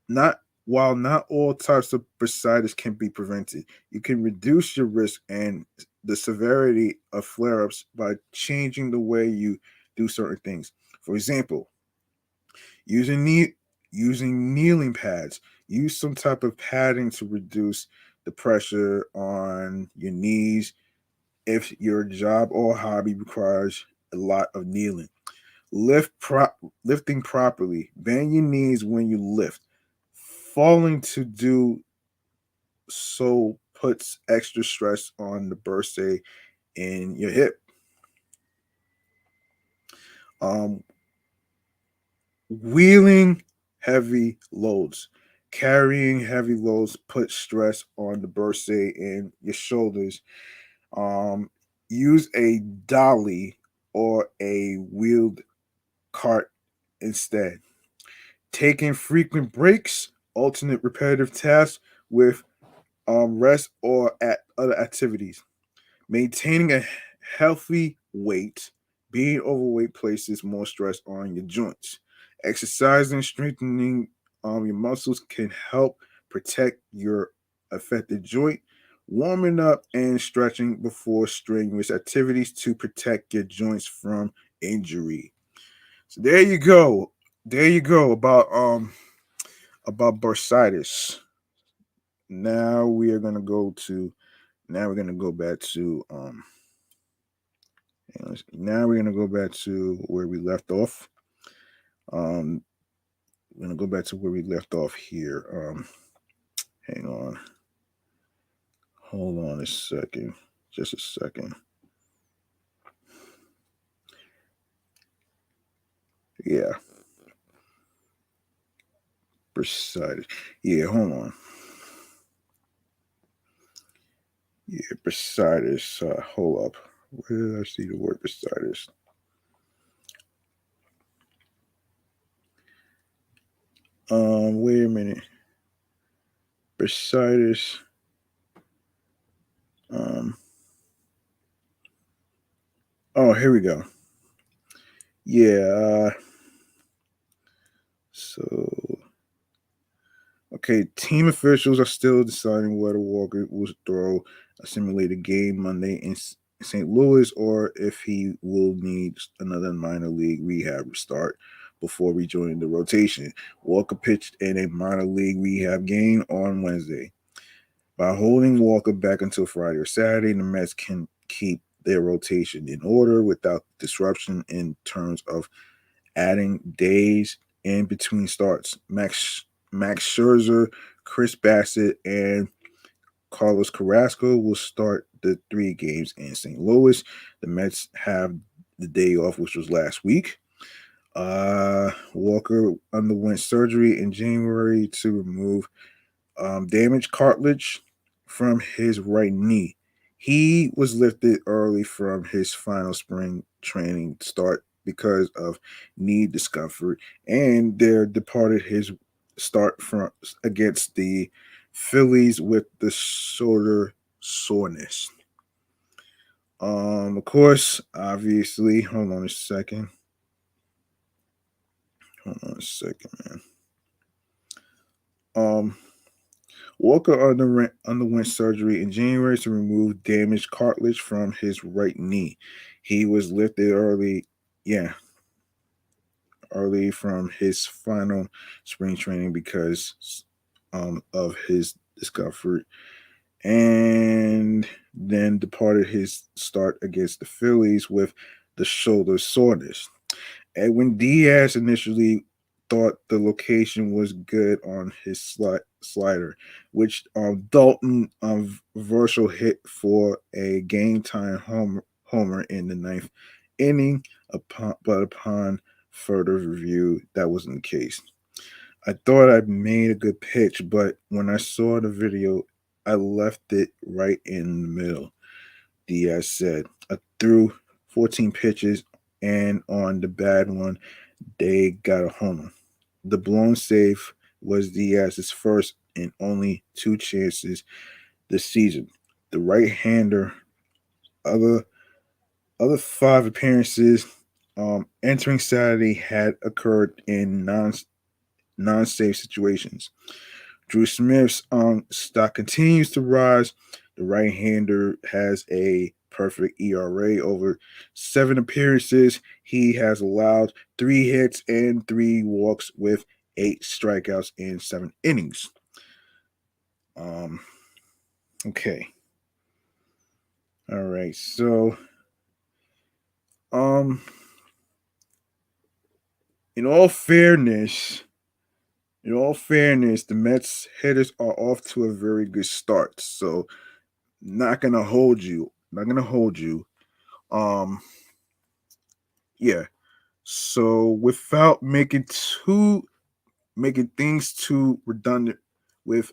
not while not all types of bursitis can be prevented, you can reduce your risk and the severity of flare-ups by changing the way you do certain things. For example, using knee using kneeling pads. Use some type of padding to reduce the pressure on your knees if your job or hobby requires a lot of kneeling. Lifting properly. Bend your knees when you lift. Falling to do so puts extra stress on the bursae in your hip. Um, Wheeling heavy loads. Carrying heavy loads puts stress on the bursae in your shoulders. Um, Use a dolly or a wheeled cart instead. Taking frequent breaks, alternate repetitive tasks with rest or at other activities. Maintaining a healthy weight. Being overweight places more stress on your joints. Exercising, strengthening your muscles can help protect your affected joint. Warming up and stretching before strenuous activities to protect your joints from injury. So there you go. There you go about bursitis. Now we are gonna go to now we're gonna go back to now we're gonna go back to where we left off. Um we're gonna go back to where we left off here. Hang on. Hold on a second. Just a second. Yeah. Precise. Yeah, hold on. Yeah, precise. Hold up. Where did I see the word precise? Wait a minute. Precise. Oh, here we go. Yeah. So, okay, team officials are still deciding whether Walker will throw a simulated game Monday in St. Louis or if he will need another minor league rehab start before rejoining the rotation. Walker pitched in a minor league rehab game on Wednesday. By holding Walker back until Friday or Saturday, the Mets can keep their rotation in order without disruption in terms of adding days in between starts. Max Scherzer, Chris Bassett, and Carlos Carrasco will start the 3 games in St. Louis. The Mets have the day off, which was last week. Walker underwent surgery in January to remove damaged cartilage from his right knee. He was lifted early from his final spring training start because of knee discomfort, and there departed his start from against the Phillies with the shoulder soreness. Of course, obviously, hold on a second. Hold on a second, man. Walker underwent surgery in January to remove damaged cartilage from his right knee. He was lifted early from his final spring training because of his discomfort, and then departed his start against the Phillies with the shoulder soreness. Edwin Diaz initially thought the location was good on his slider, which Dalton Varsho hit for a game time homer in the ninth inning. But upon further review, that wasn't the case. I thought I made a good pitch, but when I saw the video, I left it right in the middle. Diaz said, I threw 14 pitches, and on the bad one, they got a homer. The blown save was Diaz's first and only 2 chances this season. The right-hander, other 5 appearances entering Saturday had occurred in non-save situations. Drew Smith's stock continues to rise. The right-hander has a perfect ERA over 7 appearances. He has allowed 3 hits and 3 walks with 8 strikeouts in 7 innings. Okay. All right. So, um, in all fairness, the Mets hitters are off to a very good start. So, not gonna hold you. Not gonna hold you. Um, yeah. So without making things too redundant with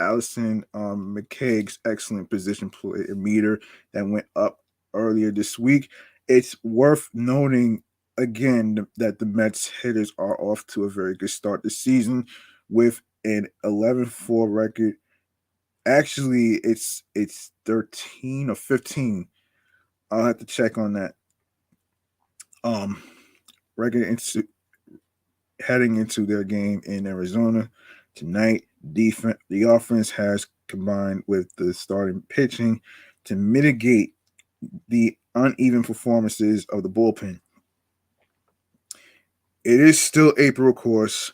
Allison McCaig's excellent position play meter that went up earlier this week, it's worth noting again that the Mets hitters are off to a very good start this season with an 11-4 record. Actually, it's 13 or 15. I'll have to check on that. Um, record into heading into their game in Arizona tonight. The offense has combined with the starting pitching to mitigate the uneven performances of the bullpen. It is still April, of course,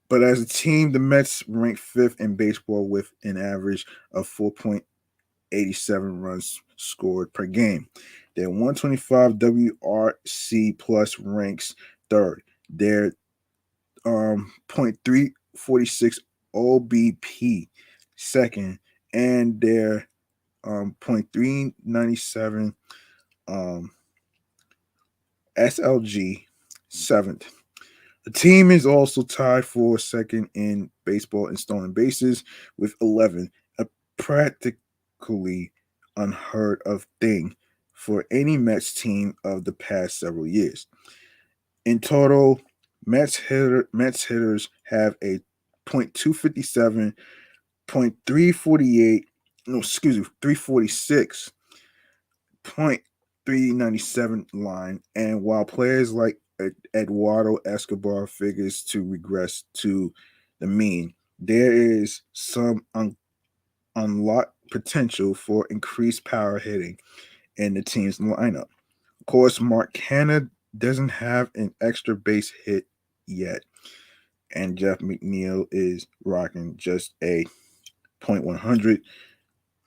but as a team, the Mets rank 5th in baseball with an average of 4.87 runs scored per game. Their 125 WRC plus ranks third. Their 0.346 OBP second, and their .397 SLG, 7th. The team is also tied for second in baseball in stolen bases with 11, a practically unheard of thing for any Mets team of the past several years. In total, Mets hitters have a .257, .348, no, excuse me, 346, .397 line, and while players like Eduardo Escobar figures to regress to the mean, there is some unlocked potential for increased power hitting in the team's lineup. Of course, Mark Canna doesn't have an extra base hit yet, and Jeff McNeil is rocking just a .100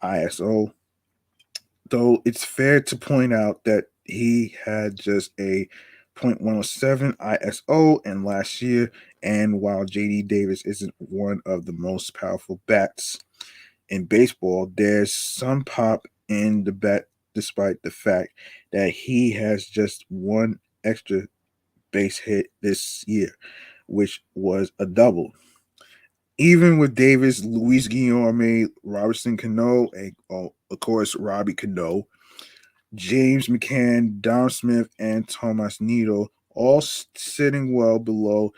ISO. Though it's fair to point out that he had just a .107 ISO in last year, and while JD Davis isn't one of the most powerful bats in baseball, there's some pop in the bat despite the fact that he has just one extra base hit this year, which was a double. Even with Davis, Luis Guillorme, Robertson Cano, and of course Robbie Cano, James McCann, Don Smith, and Tomas Nido all sitting well below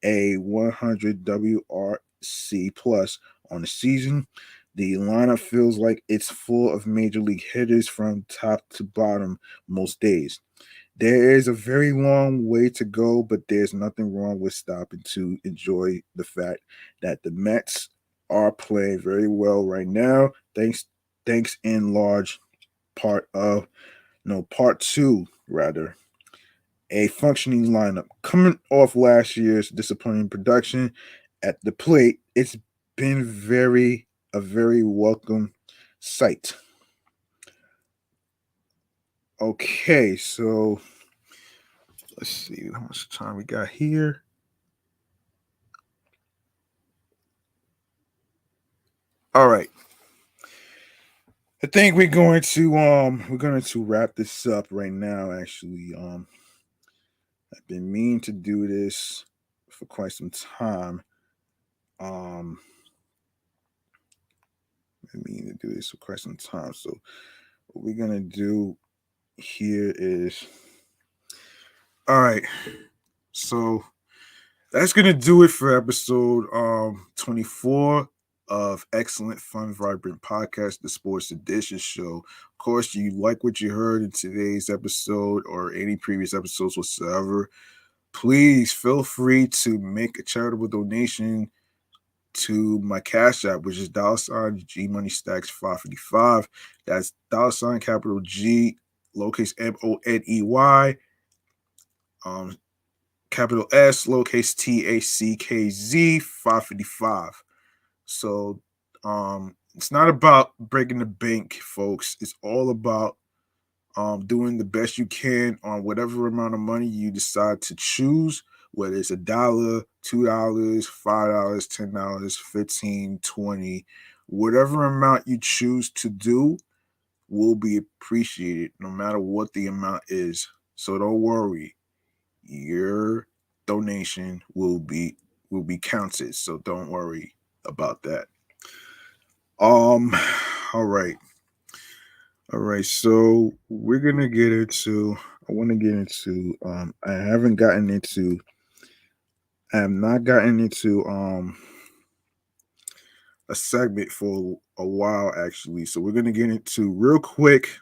a 100 WRC plus on the season. The lineup feels like it's full of major league hitters from top to bottom most days. There is a very long way to go, but there's nothing wrong with stopping to enjoy the fact that the Mets are playing very well right now, thanks in large part two rather, a functioning lineup. Coming off last year's disappointing production at the plate, it's been a very welcome sight. Okay, so let's see how much time we got here. All right. I think we're going to wrap this up right now actually. I've been meaning to do this for quite some time. Um I've been meaning to do this for quite some time. So what we're gonna do here is all right. So that's gonna do it for episode 24 of Excellent Fun Vibrant Podcast, the Sports Edition show. Of course, you like what you heard in today's episode or any previous episodes whatsoever, please feel free to make a charitable donation to my Cash App, which is $G Money Stacks 555. That's capital G, lowercase MONEY, capital S, lowercase TACKZ 555. So it's not about breaking the bank, folks. It's all about doing the best you can on whatever amount of money you decide to choose, whether it's $1, $2, $5, $10, 15, 20, whatever amount you choose to do will be appreciated no matter what the amount is. So don't worry. Your donation will be counted. So don't worry about that. All right. All right, so we're gonna get into. I want to get into. I have not gotten into a segment for a while actually. So we're gonna get into real quick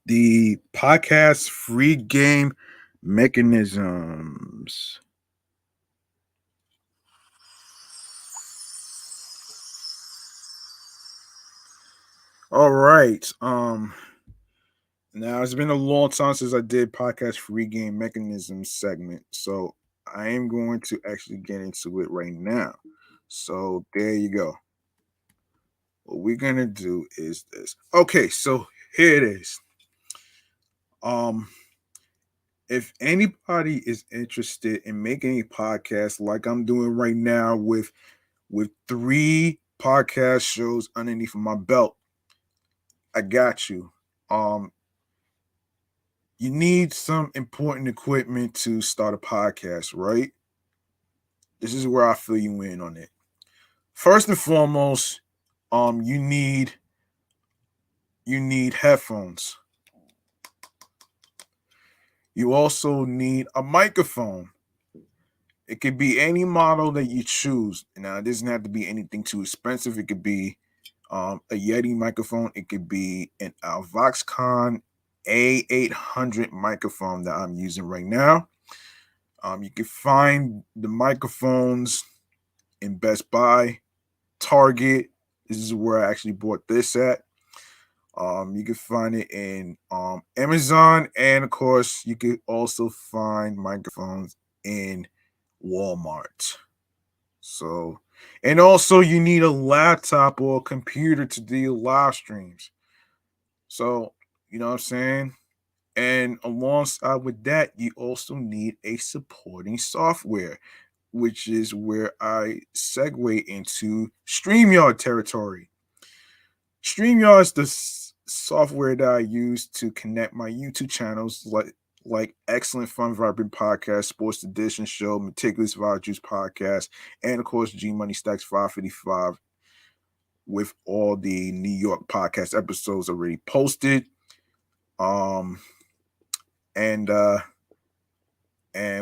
the podcast free game mechanisms. All right. Now it's been a long time since I did podcast free game mechanisms segment, so I am going to actually get into it right now. So there you go. What we're gonna do is this. Okay, so here it is. Um, if anybody is interested in making a podcast like I'm doing right now with 3 podcast shows underneath my belt, I got you. You need some important equipment to start a podcast, right? This is where I fill you in on it. First and foremost, you need headphones. You also need a microphone. It could be any model that you choose. Now, it doesn't have to be anything too expensive. It could be a Yeti microphone. It could be an Voxcon A800 microphone that I'm using right now. You can find the microphones in Best Buy, Target. This is where I actually bought this at. You can find it in Amazon, and of course, you can also find microphones in Walmart. So, and also you need a laptop or a computer to do live streams. So, you know what I'm saying? And alongside with that, you also need a supporting software, which is where I segue into StreamYard territory. StreamYard is the software that I use to connect my YouTube channels like Excellent Fun Vibrant Podcast, Sports Edition Show, Meticulous Vibe Juice Podcast, and of course G Money Stacks 555 with all the New York podcast episodes already posted. And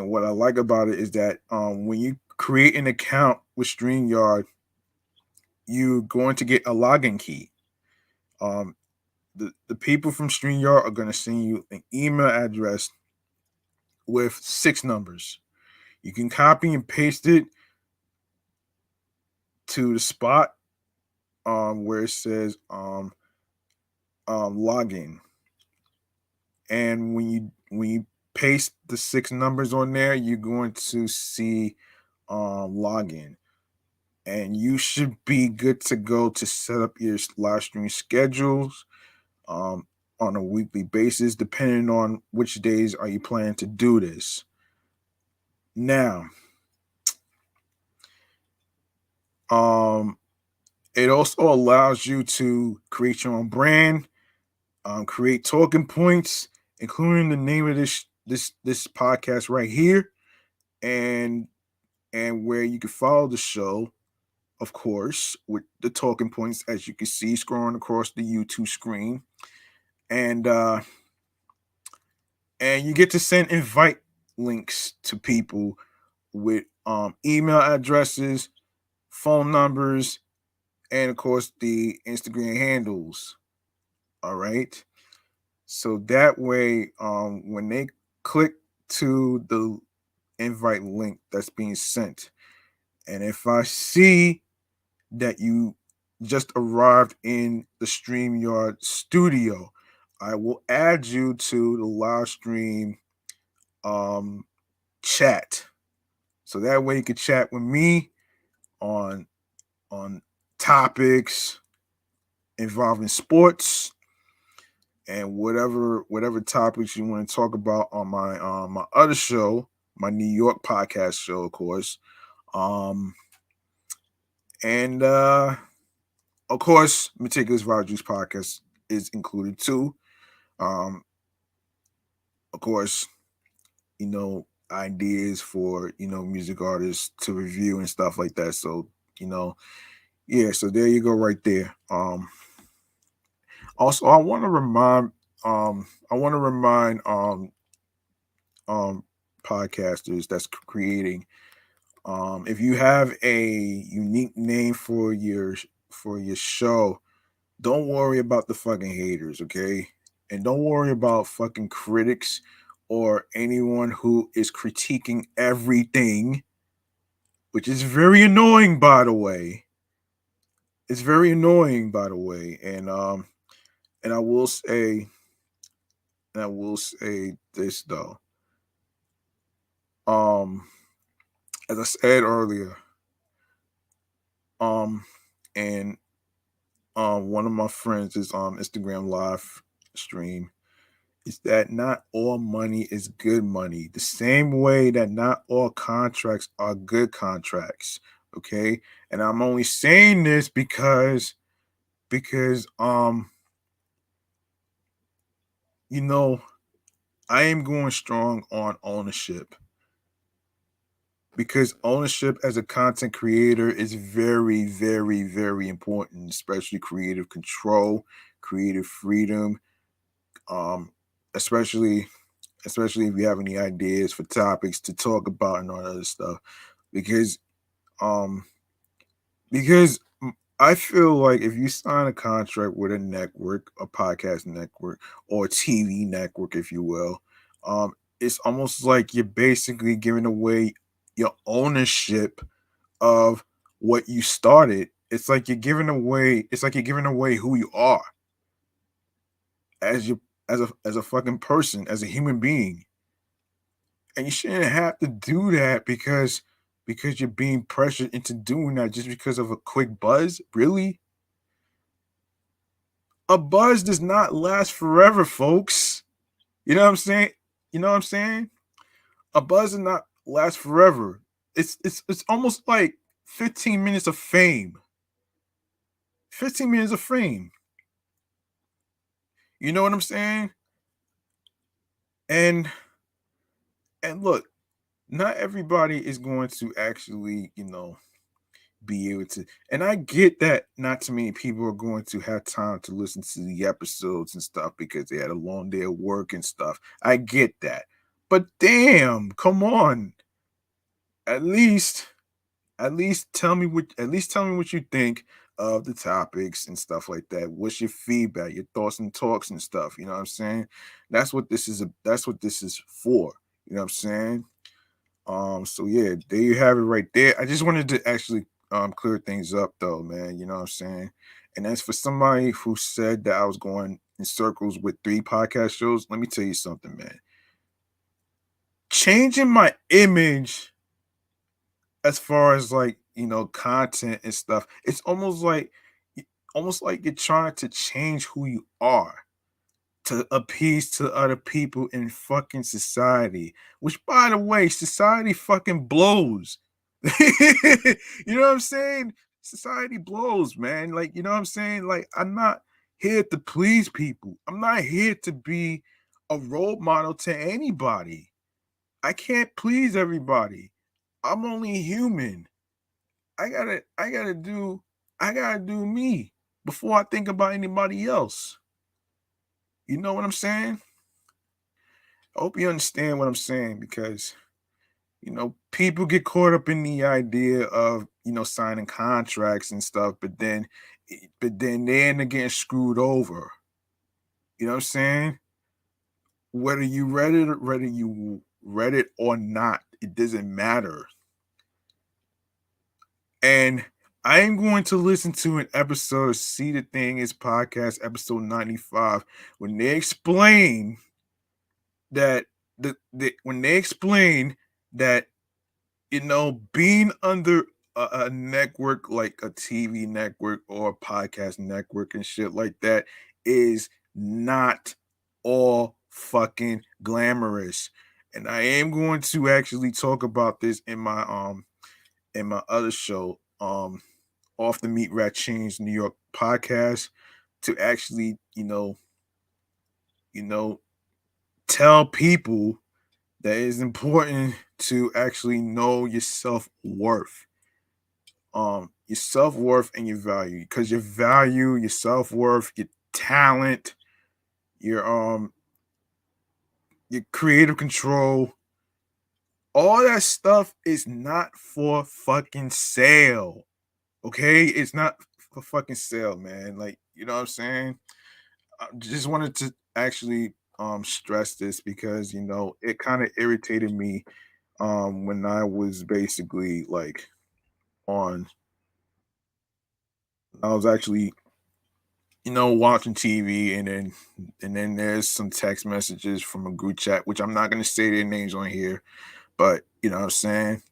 what I like about it is that when you create an account with StreamYard, you're going to get a login key. The people from StreamYard are going to send you an email address with 6 numbers. You can copy and paste it to the spot where it says login. And when you paste the 6 numbers on there, you're going to see login. And you should be good to go to set up your live stream schedules on a weekly basis, depending on which days are you planning to do this. Now, it also allows you to create your own brand, create talking points, including the name of this podcast right here, and where you can follow the show, of course, with the talking points as you can see scrolling across the YouTube screen, and you get to send invite links to people with email addresses, phone numbers, and of course the Instagram handles. All right. So that way, when they click to the invite link that's being sent, and if I see that you just arrived in the StreamYard studio, I will add you to the live stream chat. So that way you can chat with me on topics involving sports and whatever topics you want to talk about on my other show, my New York podcast show, of course. And of course, Meticulous Vibe Juice podcast is included too. Of course, ideas for music artists to review and stuff like that. So yeah. So there you go, right there. Also, I want to remind podcasters that's creating. If you have a unique name for your show, don't worry about the fucking haters, okay? And don't worry about fucking critics or anyone who is critiquing everything, which is very annoying, by the way. It's very annoying, by the way. And I will say this though. As I said earlier, and one of my friends is on Instagram live stream, is that not all money is good money. The same way that not all contracts are good contracts. Okay. And I'm only saying this because you know, I am going strong on ownership because ownership as a content creator is very, very, very important, especially creative control, creative freedom, um, especially especially if you have any ideas for topics to talk about and all that other stuff. Because um because I feel like if you sign a contract with a network, a podcast network, or a TV network, if you will, it's almost like you're basically giving away your ownership of what you started. It's like you're giving away. It's like you're giving away who you are as you as a fucking person, as a human being, and you shouldn't have to do that because you're being pressured into doing that just because of a quick buzz. Really, a buzz does not last forever, folks. You know what I'm saying? You know what I'm saying? A buzz does not last forever. It's almost like 15 minutes of fame. 15 minutes of fame. You know what I'm saying? And and look, not everybody is going to actually, be able to, and I get that not too many people are going to have time to listen to the episodes and stuff because they had a long day of work and stuff. I get that. But damn, come on. At least tell me what you think of the topics and stuff like that. What's your feedback, your thoughts and talks and stuff? You know what I'm saying? That's what this is for. You know what I'm saying? So yeah, there you have it right there. I just wanted to actually clear things up though, man. You know what I'm saying? And as for somebody who said that I was going in circles with 3 podcast shows, let me tell you something, man. Changing my image as far as like, content and stuff, it's almost like you're trying to change who you are to appease to other people in fucking society. Which, by the way, society fucking blows. You know what I'm saying? Society blows, man. Like, you know what I'm saying? Like, I'm not here to please people. I'm not here to be a role model to anybody. I can't please everybody. I'm only human. I gotta do me before I think about anybody else. You know what I'm saying? I hope you understand what I'm saying because people get caught up in the idea of signing contracts and stuff, but then they end up getting screwed over. You know what I'm saying? Whether you read it or not, it doesn't matter. And I am going to listen to an episode of See the Thing Is podcast, episode 95, when they explain that when they explain that being under a network like a TV network or a podcast network and shit like that is not all fucking glamorous. And I am going to actually talk about this in my other show, Off the Meat Rat Chains New York podcast, to actually, you know, tell people that it's important to actually know your self-worth. Your self-worth and your value. Because your value, your self-worth, your talent, your your creative control, all that stuff is not for fucking sale. Okay? It's not for fucking sale, man. Like, you know what I'm saying? I just wanted to actually stress this because it kind of irritated me when I was basically like on I was actually watching TV, and then there's some text messages from a group chat, which I'm not gonna say their names on here, but you know what I'm saying?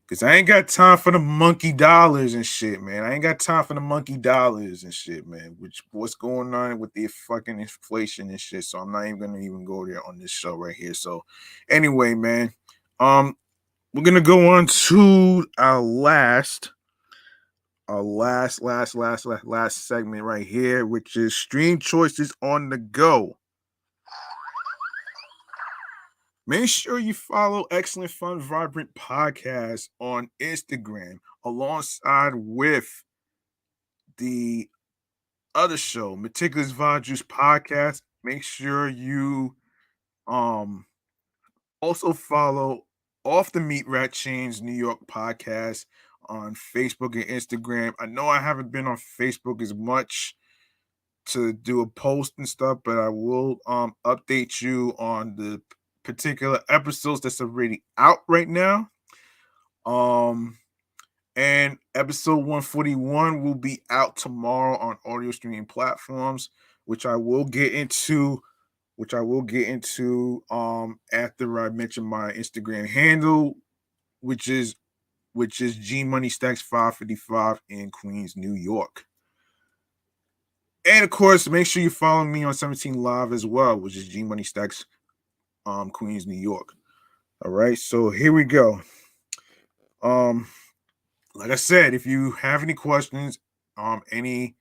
Cause I ain't got time for the monkey dollars and shit, man. I ain't got time for the monkey dollars and shit, man. Which what's going on with the fucking inflation and shit. So I'm not even gonna even go there on this show right here. So anyway, man, um, we're gonna go on to our last segment right here, which is stream choices on the go. Make sure you follow Excellent Fun Vibrant Podcast on Instagram alongside with the other show, Meticulous Juice Podcast. Make sure you um also follow Off the Meat Rat Chains New York Podcast on Facebook and Instagram. I know I haven't been on Facebook as much to do a post and stuff, but I will update you on the particular episodes that's already out right now. And episode 141 will be out tomorrow on audio streaming platforms, which I will get into after I mention my Instagram handle, which is G Money Stacks 555 in Queens, New York. And of course, make sure you follow me on 17 Live as well, which is G Money Stacks Queens, New York. All right, so here we go. Like I said, if you have any questions, any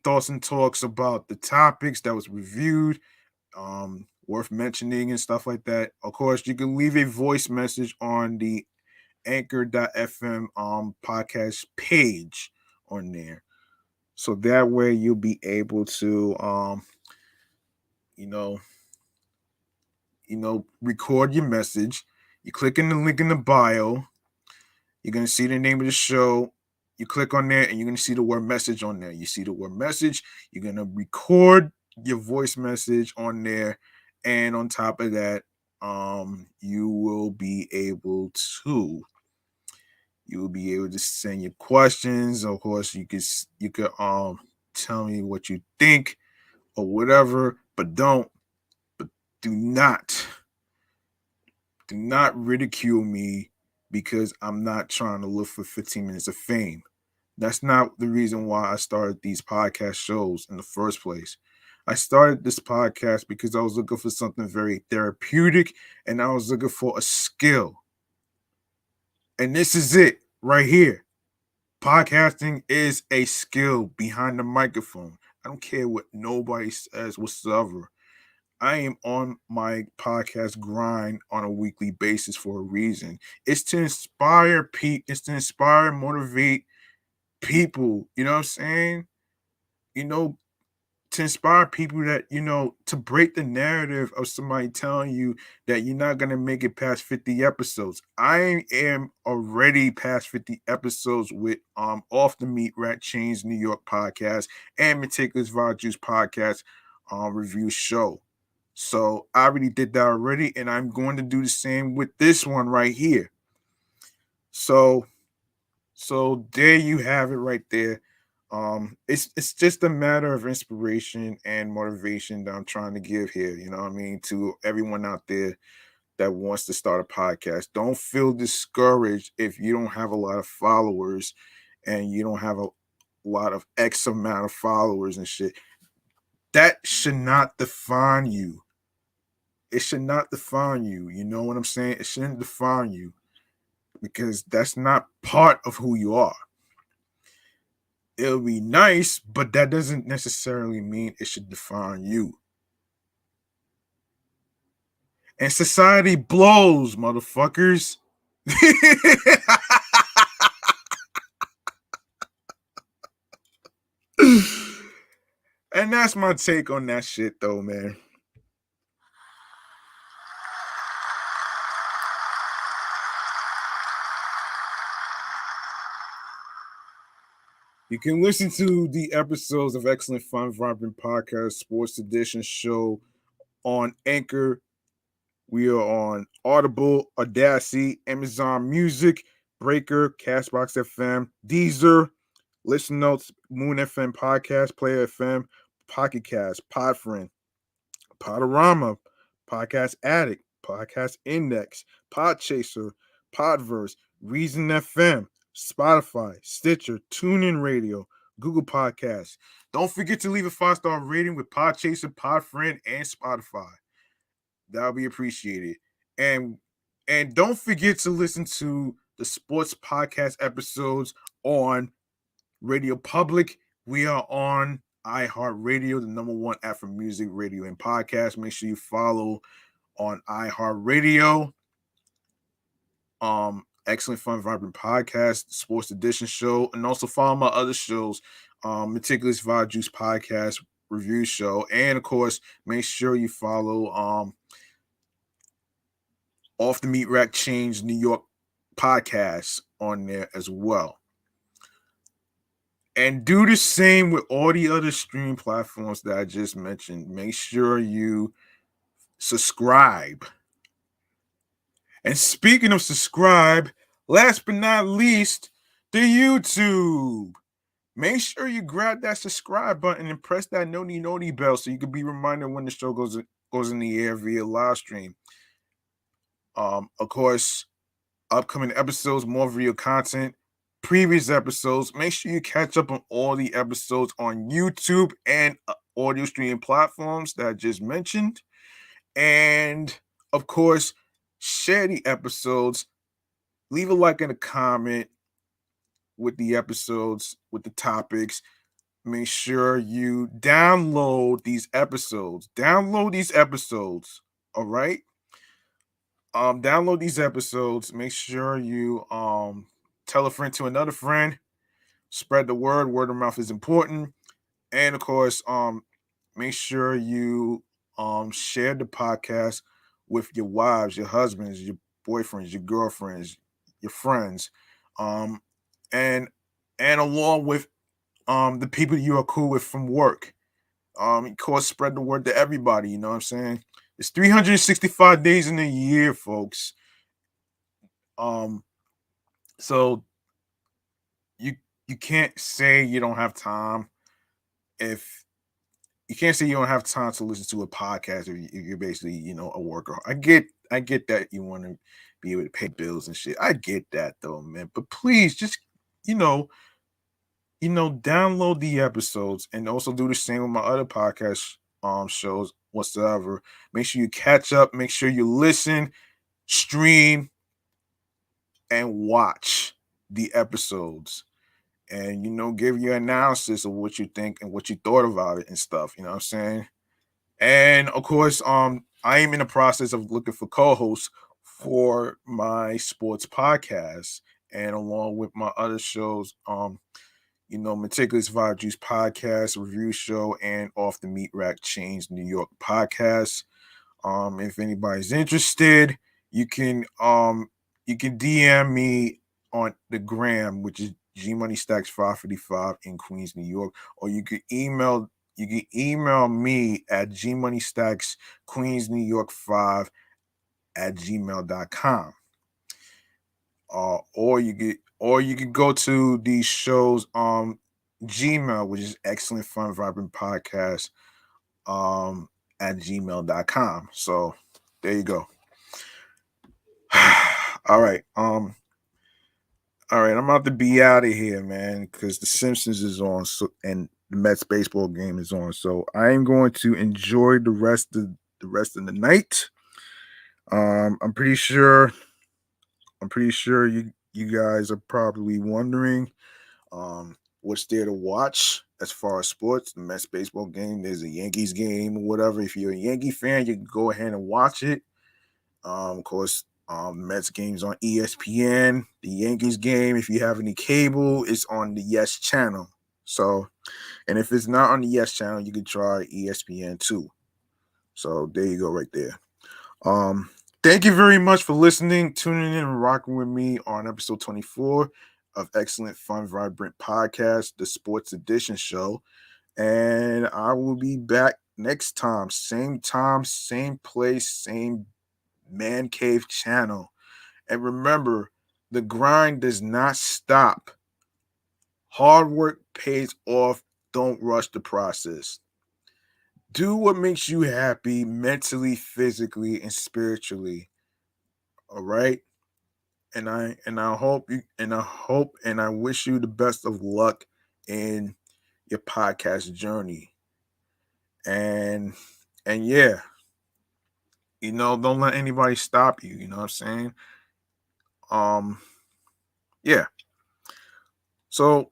thoughts and talks about the topics that was reviewed, worth mentioning and stuff like that, of course, you can leave a voice message on the anchor.fm podcast page on there. So that way you'll be able to record your message. You click in the link in the bio. You're going to see the name of the show. You click on there and you're going to see the word message on there. You see the word message. You're going to record your voice message on there. And on top of that, you will be able to send your questions. Of course, you could tell me what you think or whatever, but do not ridicule me because I'm not trying to look for 15 minutes of fame. That's not the reason why I started these podcast shows in the first place. I started this podcast because I was looking for something very therapeutic and I was looking for a skill. And this is it right here. Podcasting is a skill behind the microphone. I don't care what nobody says whatsoever. I am on my podcast grind on a weekly basis for a reason. It's to inspire people. It's to inspire and motivate people. You know what I'm saying? To inspire people that, to break the narrative of somebody telling you that you're not going to make it past 50 episodes. I am already past 50 episodes with Off the Meat Rat Chains New York podcast and Meticulous Juice podcast review show. So I already did that already, and I'm going to do the same with this one right here. So there you have it right there. It's just a matter of inspiration and motivation that I'm trying to give here, you know what I mean, to everyone out there that wants to start a podcast. Don't feel discouraged if you don't have a lot of followers and you don't have a lot of X amount of followers and shit. That should not define you. It should not define you. You know what I'm saying? It shouldn't define you because that's not part of who you are. It'll be nice, but that doesn't necessarily mean it should define you. And society blows, motherfuckers. And that's my take on that shit, though, man. You can listen to the episodes of Excellent Fun Vibrant Podcast Sports Edition show on Anchor. We are on Audible, Audacity, Amazon Music, Breaker, Castbox FM, Deezer, Listen Notes, Moon FM Podcast, Player FM, Pocket Cast, Podfriend, Podorama, Podcast Addict, Podcast Index, Podchaser, Podverse, Reason FM, Spotify, Stitcher, TuneIn Radio, Google Podcasts. Don't forget to leave a 5-star rating with Podchaser, Podfriend, and Spotify. That'll be appreciated. And don't forget to listen to the sports podcast episodes on Radio Public. We are on iHeartRadio, the number one app for music, radio, and podcast. Make sure you follow on iHeartRadio. Excellent Fun Vibrant Podcast, Sports Edition Show, and also follow my other shows, Meticulous Vibe Juice Podcast, Review Show, and of course, make sure you follow Off the Meat Rack Change New York podcast on there as well. And do the same with all the other stream platforms that I just mentioned. Make sure you subscribe. And speaking of subscribe, last but not least, the YouTube. Make sure you grab that subscribe button and press that noti bell so you can be reminded when the show goes in the air via live stream. Of course, upcoming episodes, more video content, previous episodes. Make sure you catch up on all the episodes on YouTube and audio streaming platforms that I just mentioned. And of course, share the episodes. Leave a like and a comment with the episodes, with the topics. Make sure you download these episodes. All right. Download these episodes. Make sure you tell a friend to another friend. Spread the word. Word of mouth is important. And of course, make sure you share the podcast with your wives, your husbands, your boyfriends, your girlfriends, your friends, and along with the people you are cool with from work. Of course, spread the word to everybody. You know what I'm saying? It's 365 days in a year, folks. So you can't say you don't have time if you can't say you don't have time to listen to a podcast if you're basically, a worker. I get that you want to be able to pay bills and shit. I get that though, man. But please just, download the episodes and also do the same with my other podcast shows whatsoever. Make sure you catch up, make sure you listen, stream, and watch the episodes. And give your analysis of what you think and what you thought about it and stuff. You know what I'm saying? And of course, I am in the process of looking for co-hosts for my sports podcast, and along with my other shows, Meticulous Vibe Juice Podcast, Review Show, and Off the Meat Rack Chains New York Podcast. If anybody's interested, you can DM me on the gram, which is G Money Stacks 555 in Queens, New York, or you can email me at gmoneystacks Queens, New York 5 at gmail.com. Or you could go to these shows Gmail, which is Excellent Fun Vibrant Podcast at gmail.com. So there you go. All right. All right, I'm about to be out of here, man, because The Simpsons is on, and the Mets baseball game is on. So I am going to enjoy the rest of the night. I'm pretty sure you guys are probably wondering what's there to watch as far as sports. The Mets baseball game, there's a Yankees game or whatever. If you're a Yankee fan, you can go ahead and watch it. Of course, Mets games on ESPN. The Yankees game, if you have any cable, is on the Yes channel. So, and if it's not on the Yes channel, you can try ESPN too. So there you go, right there. Thank you very much for listening, tuning in, and rocking with me on episode 24 of Excellent Fun Vibrant Podcast, the Sports Edition Show. And I will be back next time, same place, same Man Cave channel. And remember, the grind does not stop. Hard work pays off. Don't rush the process. Do what makes you happy mentally, physically, and spiritually. All right? And I hope and I wish you the best of luck in your podcast journey. And yeah, don't let anybody stop you, you know what I'm saying? Yeah. So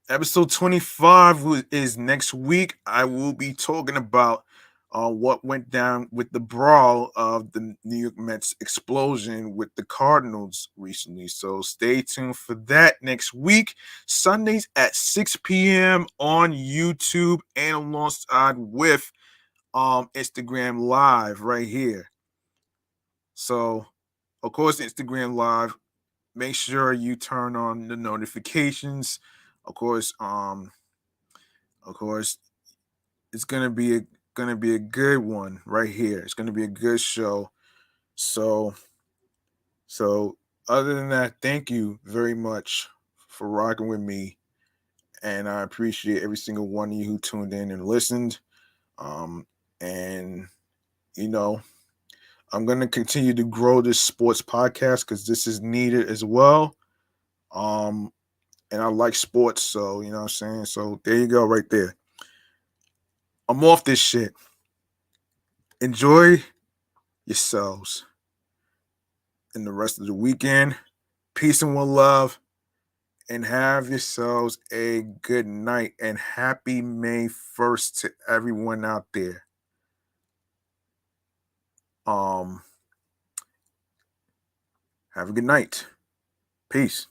Episode 25 is next week. I will be talking about what went down with the brawl of the New York Mets explosion with the Cardinals recently. So stay tuned for that next week. Sundays at 6 p.m. on YouTube and alongside with Instagram Live right here. So, of course, Instagram Live. Make sure you turn on the notifications. Of course, it's gonna be a good one right here. It's gonna be a good show. So so other than that, thank you very much for rocking with me, and I appreciate every single one of you who tuned in and listened. And you know, I'm gonna continue to grow this sports podcast because this is needed as well. Um, and I like sports, so you know what I'm saying. So there you go, right there. I'm off this shit. Enjoy yourselves in the rest of the weekend. Peace and one love, and have yourselves a good night and happy May 1st to everyone out there. Have a good night. Peace.